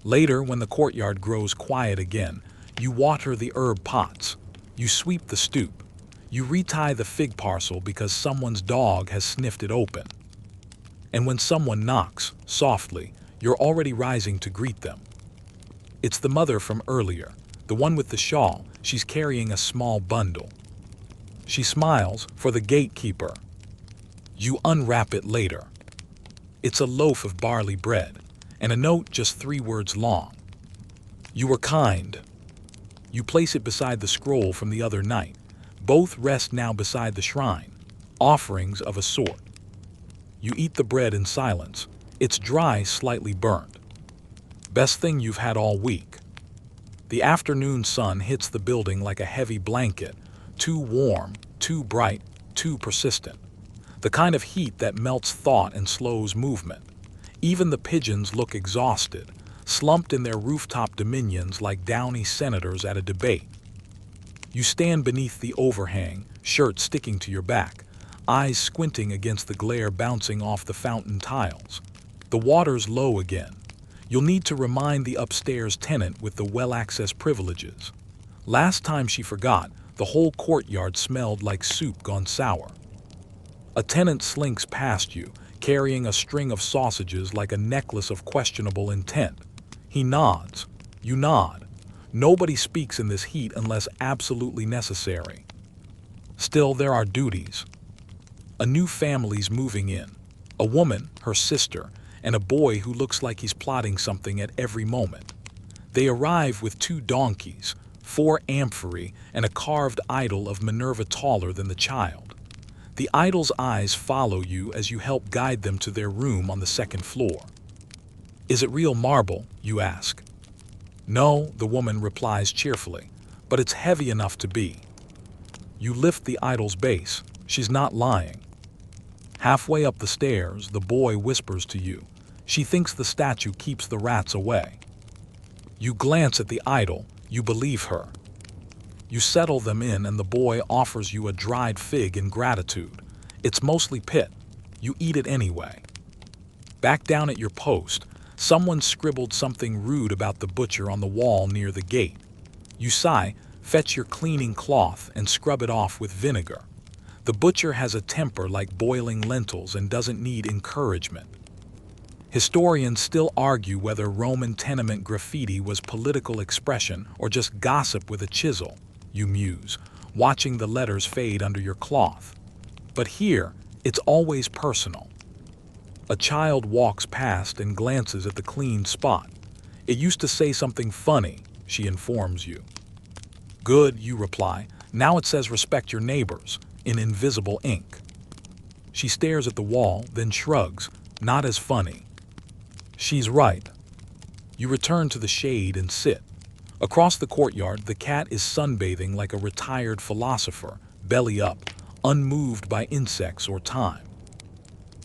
Later, when the courtyard grows quiet again, you water the herb pots. You sweep the stoop. You retie the fig parcel because someone's dog has sniffed it open. And when someone knocks, softly, you're already rising to greet them. It's the mother from earlier, the one with the shawl. She's carrying a small bundle. She smiles for the gatekeeper. You unwrap it later. It's a loaf of barley bread, and a note just 3 words long. You were kind. You place it beside the scroll from the other night. Both rest now beside the shrine, offerings of a sort. You eat the bread in silence. It's dry, slightly burnt. Best thing you've had all week. The afternoon sun hits the building like a heavy blanket, too warm, too bright, too persistent. The kind of heat that melts thought and slows movement. Even the pigeons look exhausted, slumped in their rooftop dominions like downy senators at a debate. You stand beneath the overhang, shirt sticking to your back, eyes squinting against the glare bouncing off the fountain tiles. The water's low again. You'll need to remind the upstairs tenant with the well-access privileges. Last time she forgot, the whole courtyard smelled like soup gone sour. A tenant slinks past you, carrying a string of sausages like a necklace of questionable intent. He nods. You nod. Nobody speaks in this heat unless absolutely necessary. Still, there are duties. A new family's moving in. A woman, her sister, and a boy who looks like he's plotting something at every moment. They arrive with 2 donkeys, 4 amphorae, and a carved idol of Minerva taller than the child. The idol's eyes follow you as you help guide them to their room on the 2nd floor. Is it real marble? You ask. No, the woman replies cheerfully, but it's heavy enough to be. You lift the idol's base. She's not lying. Halfway up the stairs, the boy whispers to you. She thinks the statue keeps the rats away. You glance at the idol, you believe her. You settle them in and the boy offers you a dried fig in gratitude. It's mostly pit. You eat it anyway. Back down at your post, someone scribbled something rude about the butcher on the wall near the gate. You sigh, fetch your cleaning cloth and scrub it off with vinegar. The butcher has a temper like boiling lentils and doesn't need encouragement. Historians still argue whether Roman tenement graffiti was political expression or just gossip with a chisel. You muse, watching the letters fade under your cloth. But here, it's always personal. A child walks past and glances at the clean spot. It used to say something funny, she informs you. Good, you reply. Now it says respect your neighbors, in invisible ink. She stares at the wall, then shrugs, not as funny. She's right. You return to the shade and sit. Across the courtyard, the cat is sunbathing like a retired philosopher, belly up, unmoved by insects or time.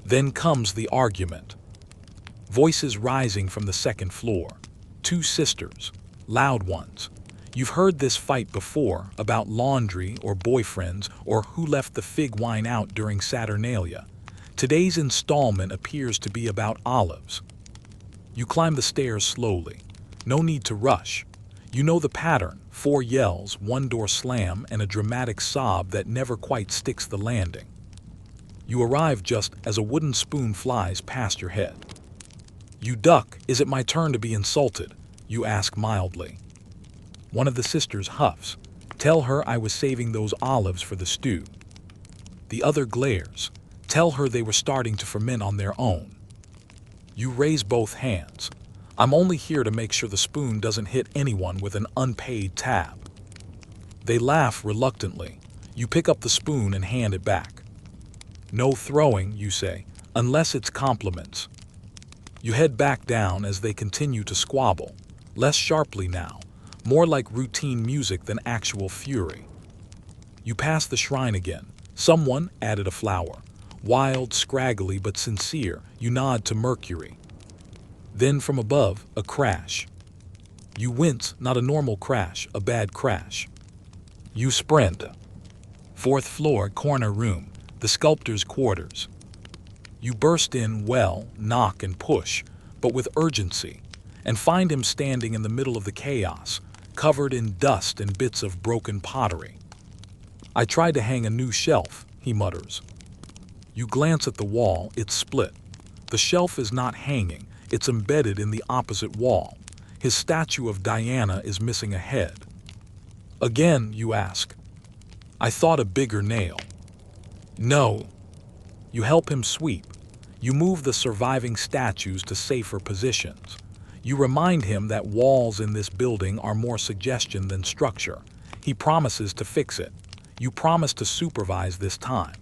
Then comes the argument. Voices rising from the second floor. Two sisters, loud ones. You've heard this fight before about laundry or boyfriends or who left the fig wine out during Saturnalia. Today's installment appears to be about olives. You climb the stairs slowly. No need to rush. You know the pattern, 4 yells, 1 door slam, and a dramatic sob that never quite sticks the landing. You arrive just as a wooden spoon flies past your head. You duck. Is it my turn to be insulted? You ask mildly. One of the sisters huffs. Tell her I was saving those olives for the stew. The other glares. Tell her they were starting to ferment on their own. You raise both hands. I'm only here to make sure the spoon doesn't hit anyone with an unpaid tab. They laugh reluctantly. You pick up the spoon and hand it back. No throwing, you say, unless it's compliments. You head back down as they continue to squabble, less sharply now, more like routine music than actual fury. You pass the shrine again. Someone added a flower. Wild, scraggly, but sincere, you nod to Mercury. Then from above, a crash. You wince, not a normal crash, a bad crash. You sprint. 4th floor, corner room, the sculptor's quarters. You burst in, well, knock and push, but with urgency, and find him standing in the middle of the chaos, covered in dust and bits of broken pottery. I tried to hang a new shelf, he mutters. You glance at the wall, it's split. The shelf is not hanging, it's embedded in the opposite wall. His statue of Diana is missing a head. Again, you ask. I thought a bigger nail. No. You help him sweep. You move the surviving statues to safer positions. You remind him that walls in this building are more suggestion than structure. He promises to fix it. You promise to supervise this time.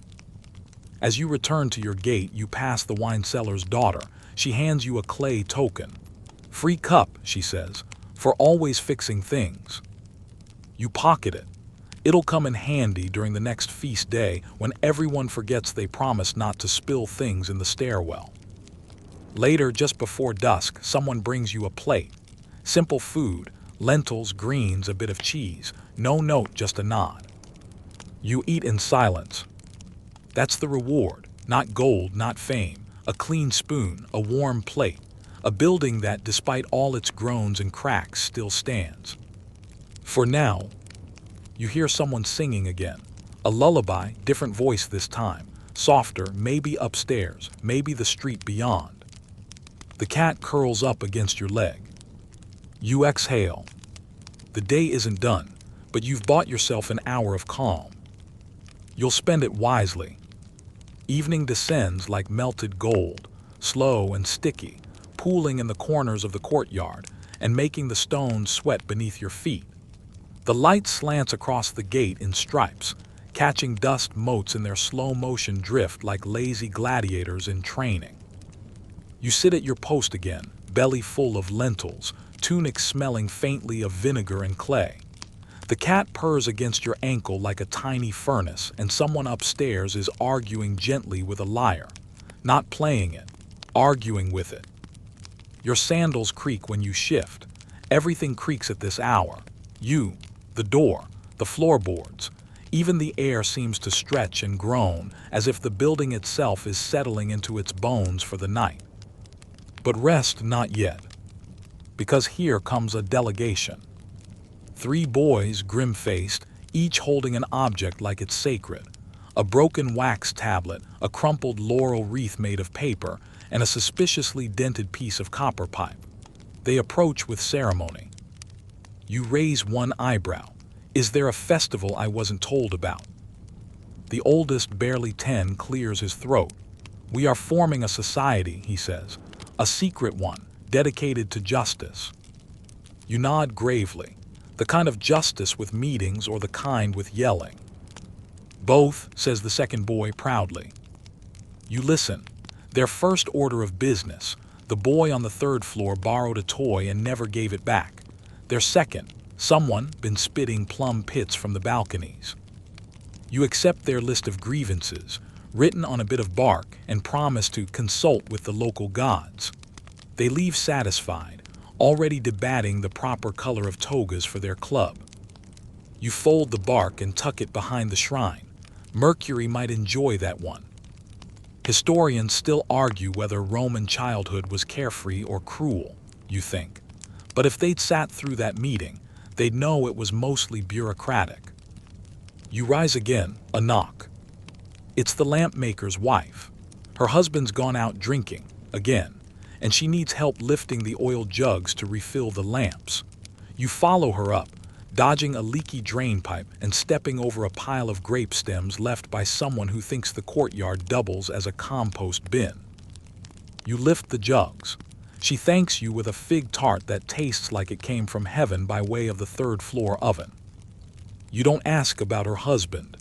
As you return to your gate, you pass the wine seller's daughter. She hands you a clay token. Free cup, she says, for always fixing things. You pocket it. It'll come in handy during the next feast day when everyone forgets they promised not to spill things in the stairwell. Later, just before dusk, someone brings you a plate. Simple food, lentils, greens, a bit of cheese. No note, just a nod. You eat in silence. That's the reward. Not gold, not fame. A clean spoon, a warm plate. A building that, despite all its groans and cracks, still stands. For now, you hear someone singing again. A lullaby, different voice this time. Softer, maybe upstairs, maybe the street beyond. The cat curls up against your leg. You exhale. The day isn't done, but you've bought yourself an hour of calm. You'll spend it wisely. Evening descends like melted gold, slow and sticky, pooling in the corners of the courtyard and making the stones sweat beneath your feet. The light slants across the gate in stripes, catching dust motes in their slow-motion drift like lazy gladiators in training. You sit at your post again, belly full of lentils, tunic smelling faintly of vinegar and clay. The cat purrs against your ankle like a tiny furnace, and someone upstairs is arguing gently with a lyre. Not playing it, arguing with it. Your sandals creak when you shift. Everything creaks at this hour. You, the door, the floorboards. Even the air seems to stretch and groan, as if the building itself is settling into its bones for the night. But rest not yet, because here comes a delegation. 3 boys, grim-faced, each holding an object like it's sacred. A broken wax tablet, a crumpled laurel wreath made of paper, and a suspiciously dented piece of copper pipe. They approach with ceremony. You raise one eyebrow. Is there a festival I wasn't told about? The oldest, barely 10, clears his throat. We are forming a society, he says. A secret one, dedicated to justice. You nod gravely. The kind of justice with meetings or the kind with yelling? Both, says the second boy proudly. You listen. Their first order of business. The boy on the 3rd floor borrowed a toy and never gave it back. Their second, someone been spitting plum pits from the balconies. You accept their list of grievances, written on a bit of bark, and promise to consult with the local gods. They leave satisfied, already debating the proper color of togas for their club. You fold the bark and tuck it behind the shrine. Mercury might enjoy that one. Historians still argue whether Roman childhood was carefree or cruel, you think. But if they'd sat through that meeting, they'd know it was mostly bureaucratic. You rise again, a knock. It's the lamp maker's wife. Her husband's gone out drinking, again, and she needs help lifting the oil jugs to refill the lamps. You follow her up, dodging a leaky drain pipe and stepping over a pile of grape stems left by someone who thinks the courtyard doubles as a compost bin. You lift the jugs. She thanks you with a fig tart that tastes like it came from heaven by way of the 3rd floor oven. You don't ask about her husband.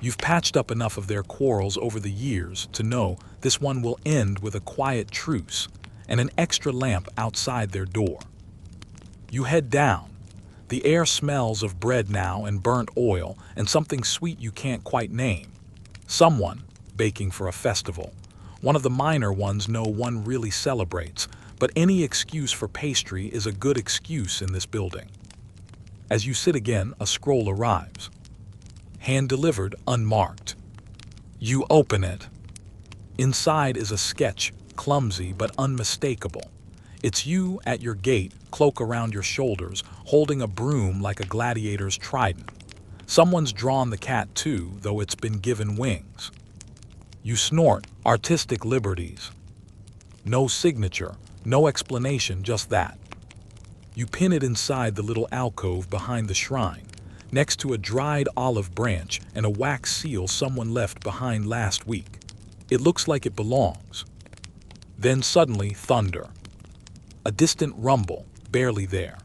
You've patched up enough of their quarrels over the years to know this one will end with a quiet truce and an extra lamp outside their door. You head down. The air smells of bread now and burnt oil and something sweet you can't quite name. Someone baking for a festival. One of the minor ones no one really celebrates, but any excuse for pastry is a good excuse in this building. As you sit again, a scroll arrives. Hand-delivered, unmarked. You open it. Inside is a sketch, clumsy but unmistakable. It's you at your gate, cloak around your shoulders, holding a broom like a gladiator's trident. Someone's drawn the cat too, though it's been given wings. You snort, artistic liberties. No signature, no explanation, just that. You pin it inside the little alcove behind the shrine, next to a dried olive branch and a wax seal someone left behind last week. It looks like it belongs. Then suddenly, thunder. A distant rumble, barely there.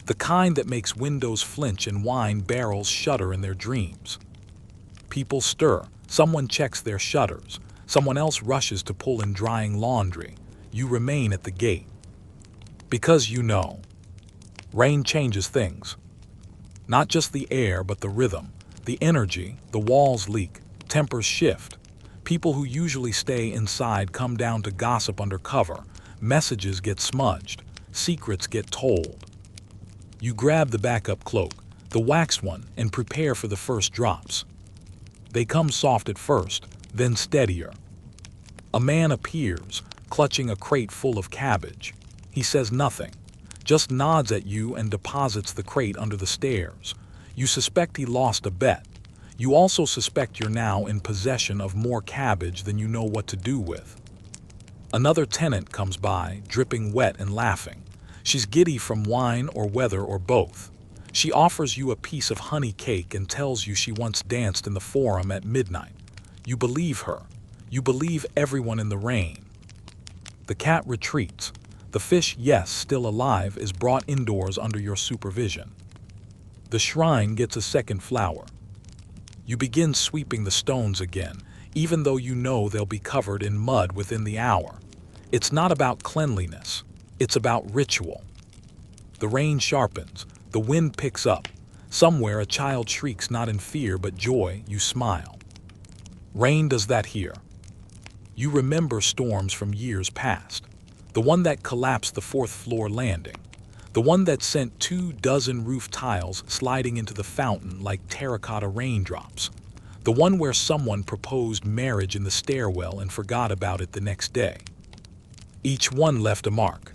The kind that makes windows flinch and wine barrels shudder in their dreams. People stir. Someone checks their shutters. Someone else rushes to pull in drying laundry. You remain at the gate. Because you know. Rain changes things. Not just the air, but the rhythm, the energy. The walls leak. Tempers shift. People who usually stay inside come down to gossip under cover. Messages get smudged. Secrets get told. You grab the backup cloak, the waxed one, and prepare for the first drops. They come soft at first, then steadier. A man appears, clutching a crate full of cabbage. He says nothing, just nods at you and deposits the crate under the stairs. You suspect he lost a bet. You also suspect you're now in possession of more cabbage than you know what to do with. Another tenant comes by, dripping wet and laughing. She's giddy from wine or weather or both. She offers you a piece of honey cake and tells you she once danced in the Forum at midnight. You believe her. You believe everyone in the rain. The cat retreats. The fish, yes, still alive, is brought indoors under your supervision. The shrine gets a second flower. You begin sweeping the stones again, even though you know they'll be covered in mud within the hour. It's not about cleanliness. It's about ritual. The rain sharpens. The wind picks up. Somewhere a child shrieks not in fear but joy, you smile. Rain does that here. You remember storms from years past. The one that collapsed the fourth-floor landing. The one that sent 24 roof tiles sliding into the fountain like terracotta raindrops. The one where someone proposed marriage in the stairwell and forgot about it the next day. Each one left a mark.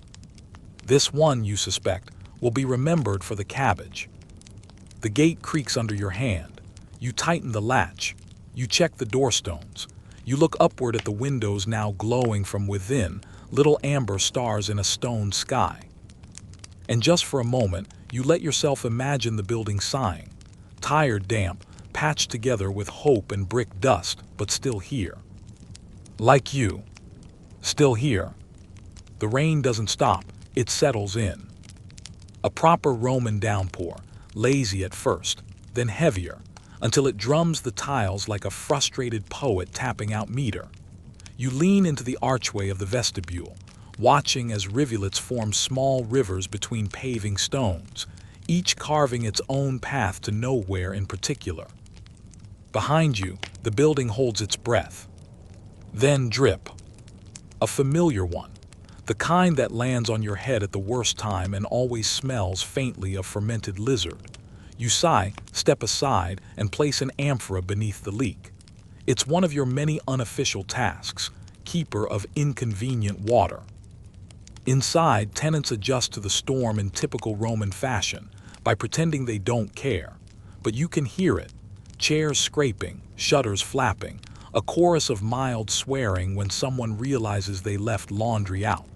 This one, you suspect, will be remembered for the cabbage. The gate creaks under your hand. You tighten the latch. You check the doorstones. You look upward at the windows now glowing from within, little amber stars in a stone sky. And just for a moment, you let yourself imagine the building sighing, tired, damp, patched together with hope and brick dust, but still here. Like you. Still here. The rain doesn't stop, it settles in. A proper Roman downpour, lazy at first, then heavier, until it drums the tiles like a frustrated poet tapping out meter. You lean into the archway of the vestibule, watching as rivulets form small rivers between paving stones, each carving its own path to nowhere in particular. Behind you, the building holds its breath. Then drip. A familiar one, the kind that lands on your head at the worst time and always smells faintly of fermented lizard. You sigh, step aside, and place an amphora beneath the leak. It's one of your many unofficial tasks, keeper of inconvenient water. Inside, tenants adjust to the storm in typical Roman fashion by pretending they don't care. But you can hear it. Chairs scraping, shutters flapping, a chorus of mild swearing when someone realizes they left laundry out.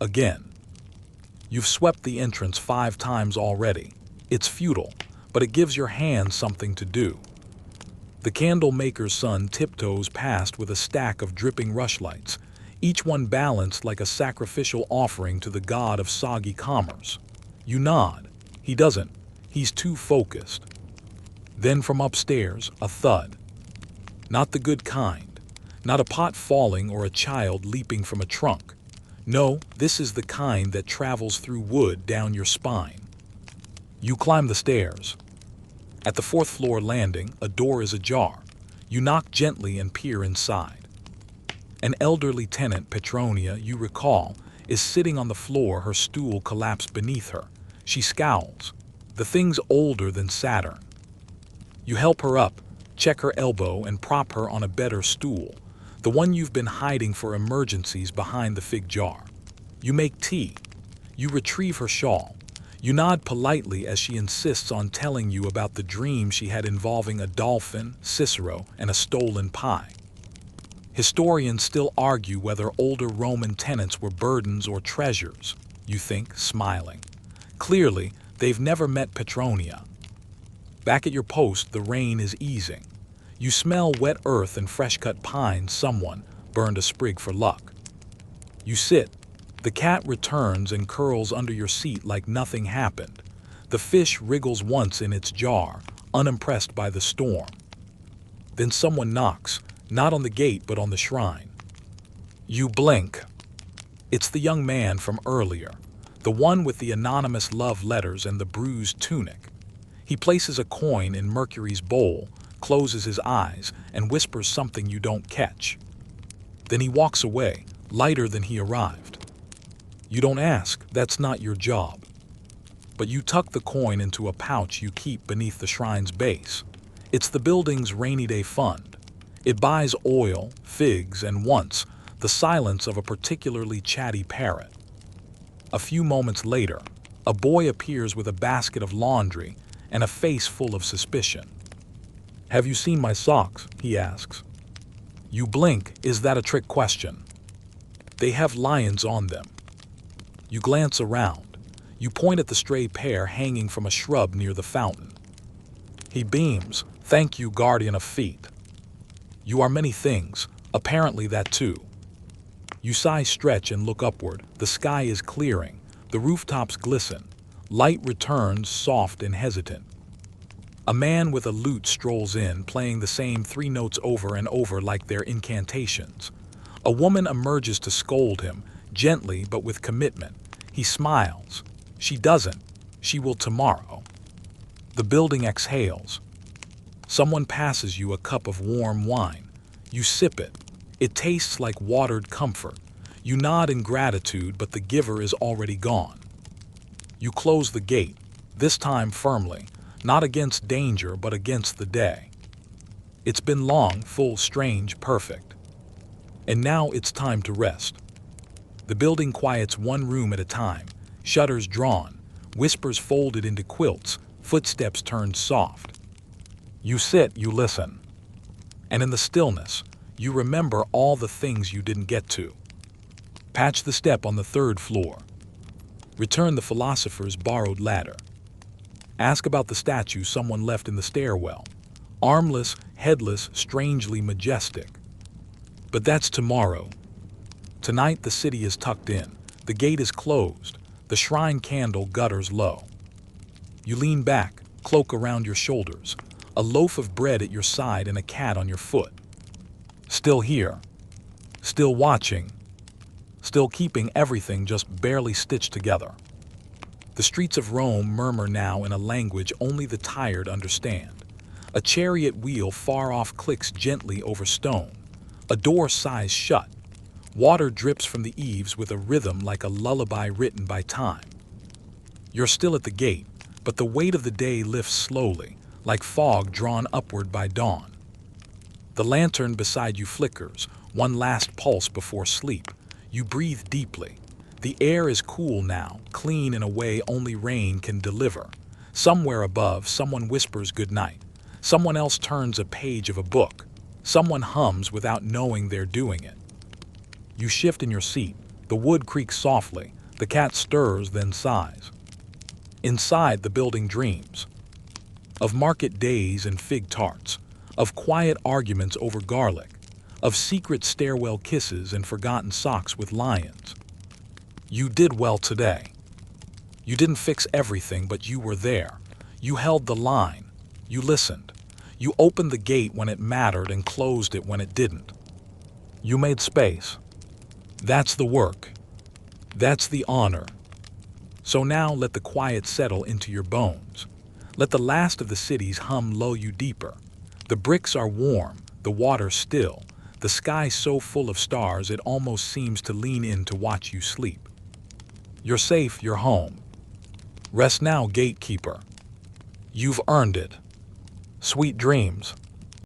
Again. You've swept the entrance 5 times already. It's futile, but it gives your hands something to do. The candle maker's son tiptoes past with a stack of dripping rushlights, each one balanced like a sacrificial offering to the god of soggy commerce. You nod. He doesn't. He's too focused. Then from upstairs, a thud. Not the good kind. Not a pot falling or a child leaping from a trunk. No, this is the kind that travels through wood down your spine. You climb the stairs. At the 4th-floor landing, a door is ajar. You knock gently and peer inside. An elderly tenant, Petronia, you recall, is sitting on the floor, her stool collapsed beneath her. She scowls. The thing's older than Saturn. You help her up, check her elbow, and prop her on a better stool, the one you've been hiding for emergencies behind the fig jar. You make tea. You retrieve her shawl. You nod politely as she insists on telling you about the dream she had involving a dolphin, Cicero, and a stolen pie. Historians still argue whether older Roman tenants were burdens or treasures, you think, smiling. Clearly, they've never met Petronia. Back at your post, the rain is easing. You smell wet earth and fresh-cut pine. Someone burned a sprig for luck. You sit. The cat returns and curls under your seat like nothing happened. The fish wriggles once in its jar, unimpressed by the storm. Then someone knocks, not on the gate but on the shrine. You blink. It's the young man from earlier, the one with the anonymous love letters and the bruised tunic. He places a coin in Mercury's bowl, closes his eyes, and whispers something you don't catch. Then he walks away, lighter than he arrived. You don't ask, that's not your job. But you tuck the coin into a pouch you keep beneath the shrine's base. It's the building's rainy day fund. It buys oil, figs, and once, the silence of a particularly chatty parrot. A few moments later, a boy appears with a basket of laundry and a face full of suspicion. "Have you seen my socks?" he asks. You blink. Is that a trick question? They have lions on them. You glance around. You point at the stray pair hanging from a shrub near the fountain. He beams. "Thank you, guardian of feet." You are many things, apparently that too. You sigh, stretch, and look upward. The sky is clearing. The rooftops glisten. Light returns, soft and hesitant. A man with a lute strolls in, playing the same 3 notes over and over like they're incantations. A woman emerges to scold him, gently but with commitment. He smiles. She doesn't. She will tomorrow. The building exhales. Someone passes you a cup of warm wine. You sip it. It tastes like watered comfort. You nod in gratitude, but the giver is already gone. You close the gate, this time firmly, not against danger but against the day. It's been long, full, strange, perfect. And now it's time to rest. The building quiets one room at a time, shutters drawn, whispers folded into quilts, footsteps turned soft. You sit, you listen. And in the stillness, you remember all the things you didn't get to. Patch the step on the third floor. Return the philosopher's borrowed ladder. Ask about the statue someone left in the stairwell. Armless, headless, strangely majestic. But that's tomorrow. Tonight the city is tucked in. The gate is closed. The shrine candle gutters low. You lean back, cloak around your shoulders, a loaf of bread at your side and a cat on your foot. Still here. Still watching. Still keeping everything just barely stitched together. The streets of Rome murmur now in a language only the tired understand. A chariot wheel far off clicks gently over stone. A door sighs shut. Water drips from the eaves with a rhythm like a lullaby written by time. You're still at the gate, but the weight of the day lifts slowly, like fog drawn upward by dawn. The lantern beside you flickers, one last pulse before sleep. You breathe deeply. The air is cool now, clean in a way only rain can deliver. Somewhere above, someone whispers goodnight. Someone else turns a page of a book. Someone hums without knowing they're doing it. You shift in your seat. The wood creaks softly. The cat stirs, then sighs. Inside, the building dreams. Of market days and fig tarts. Of quiet arguments over garlic. Of secret stairwell kisses and forgotten socks with lions. You did well today. You didn't fix everything, but you were there. You held the line. You listened. You opened the gate when it mattered and closed it when it didn't. You made space. That's the work. That's the honor. So now let the quiet settle into your bones. Let the last of the cities hum lull you deeper. The bricks are warm, the water still, the sky so full of stars it almost seems to lean in to watch you sleep. You're safe, you're home. Rest now, gatekeeper. You've earned it. Sweet dreams.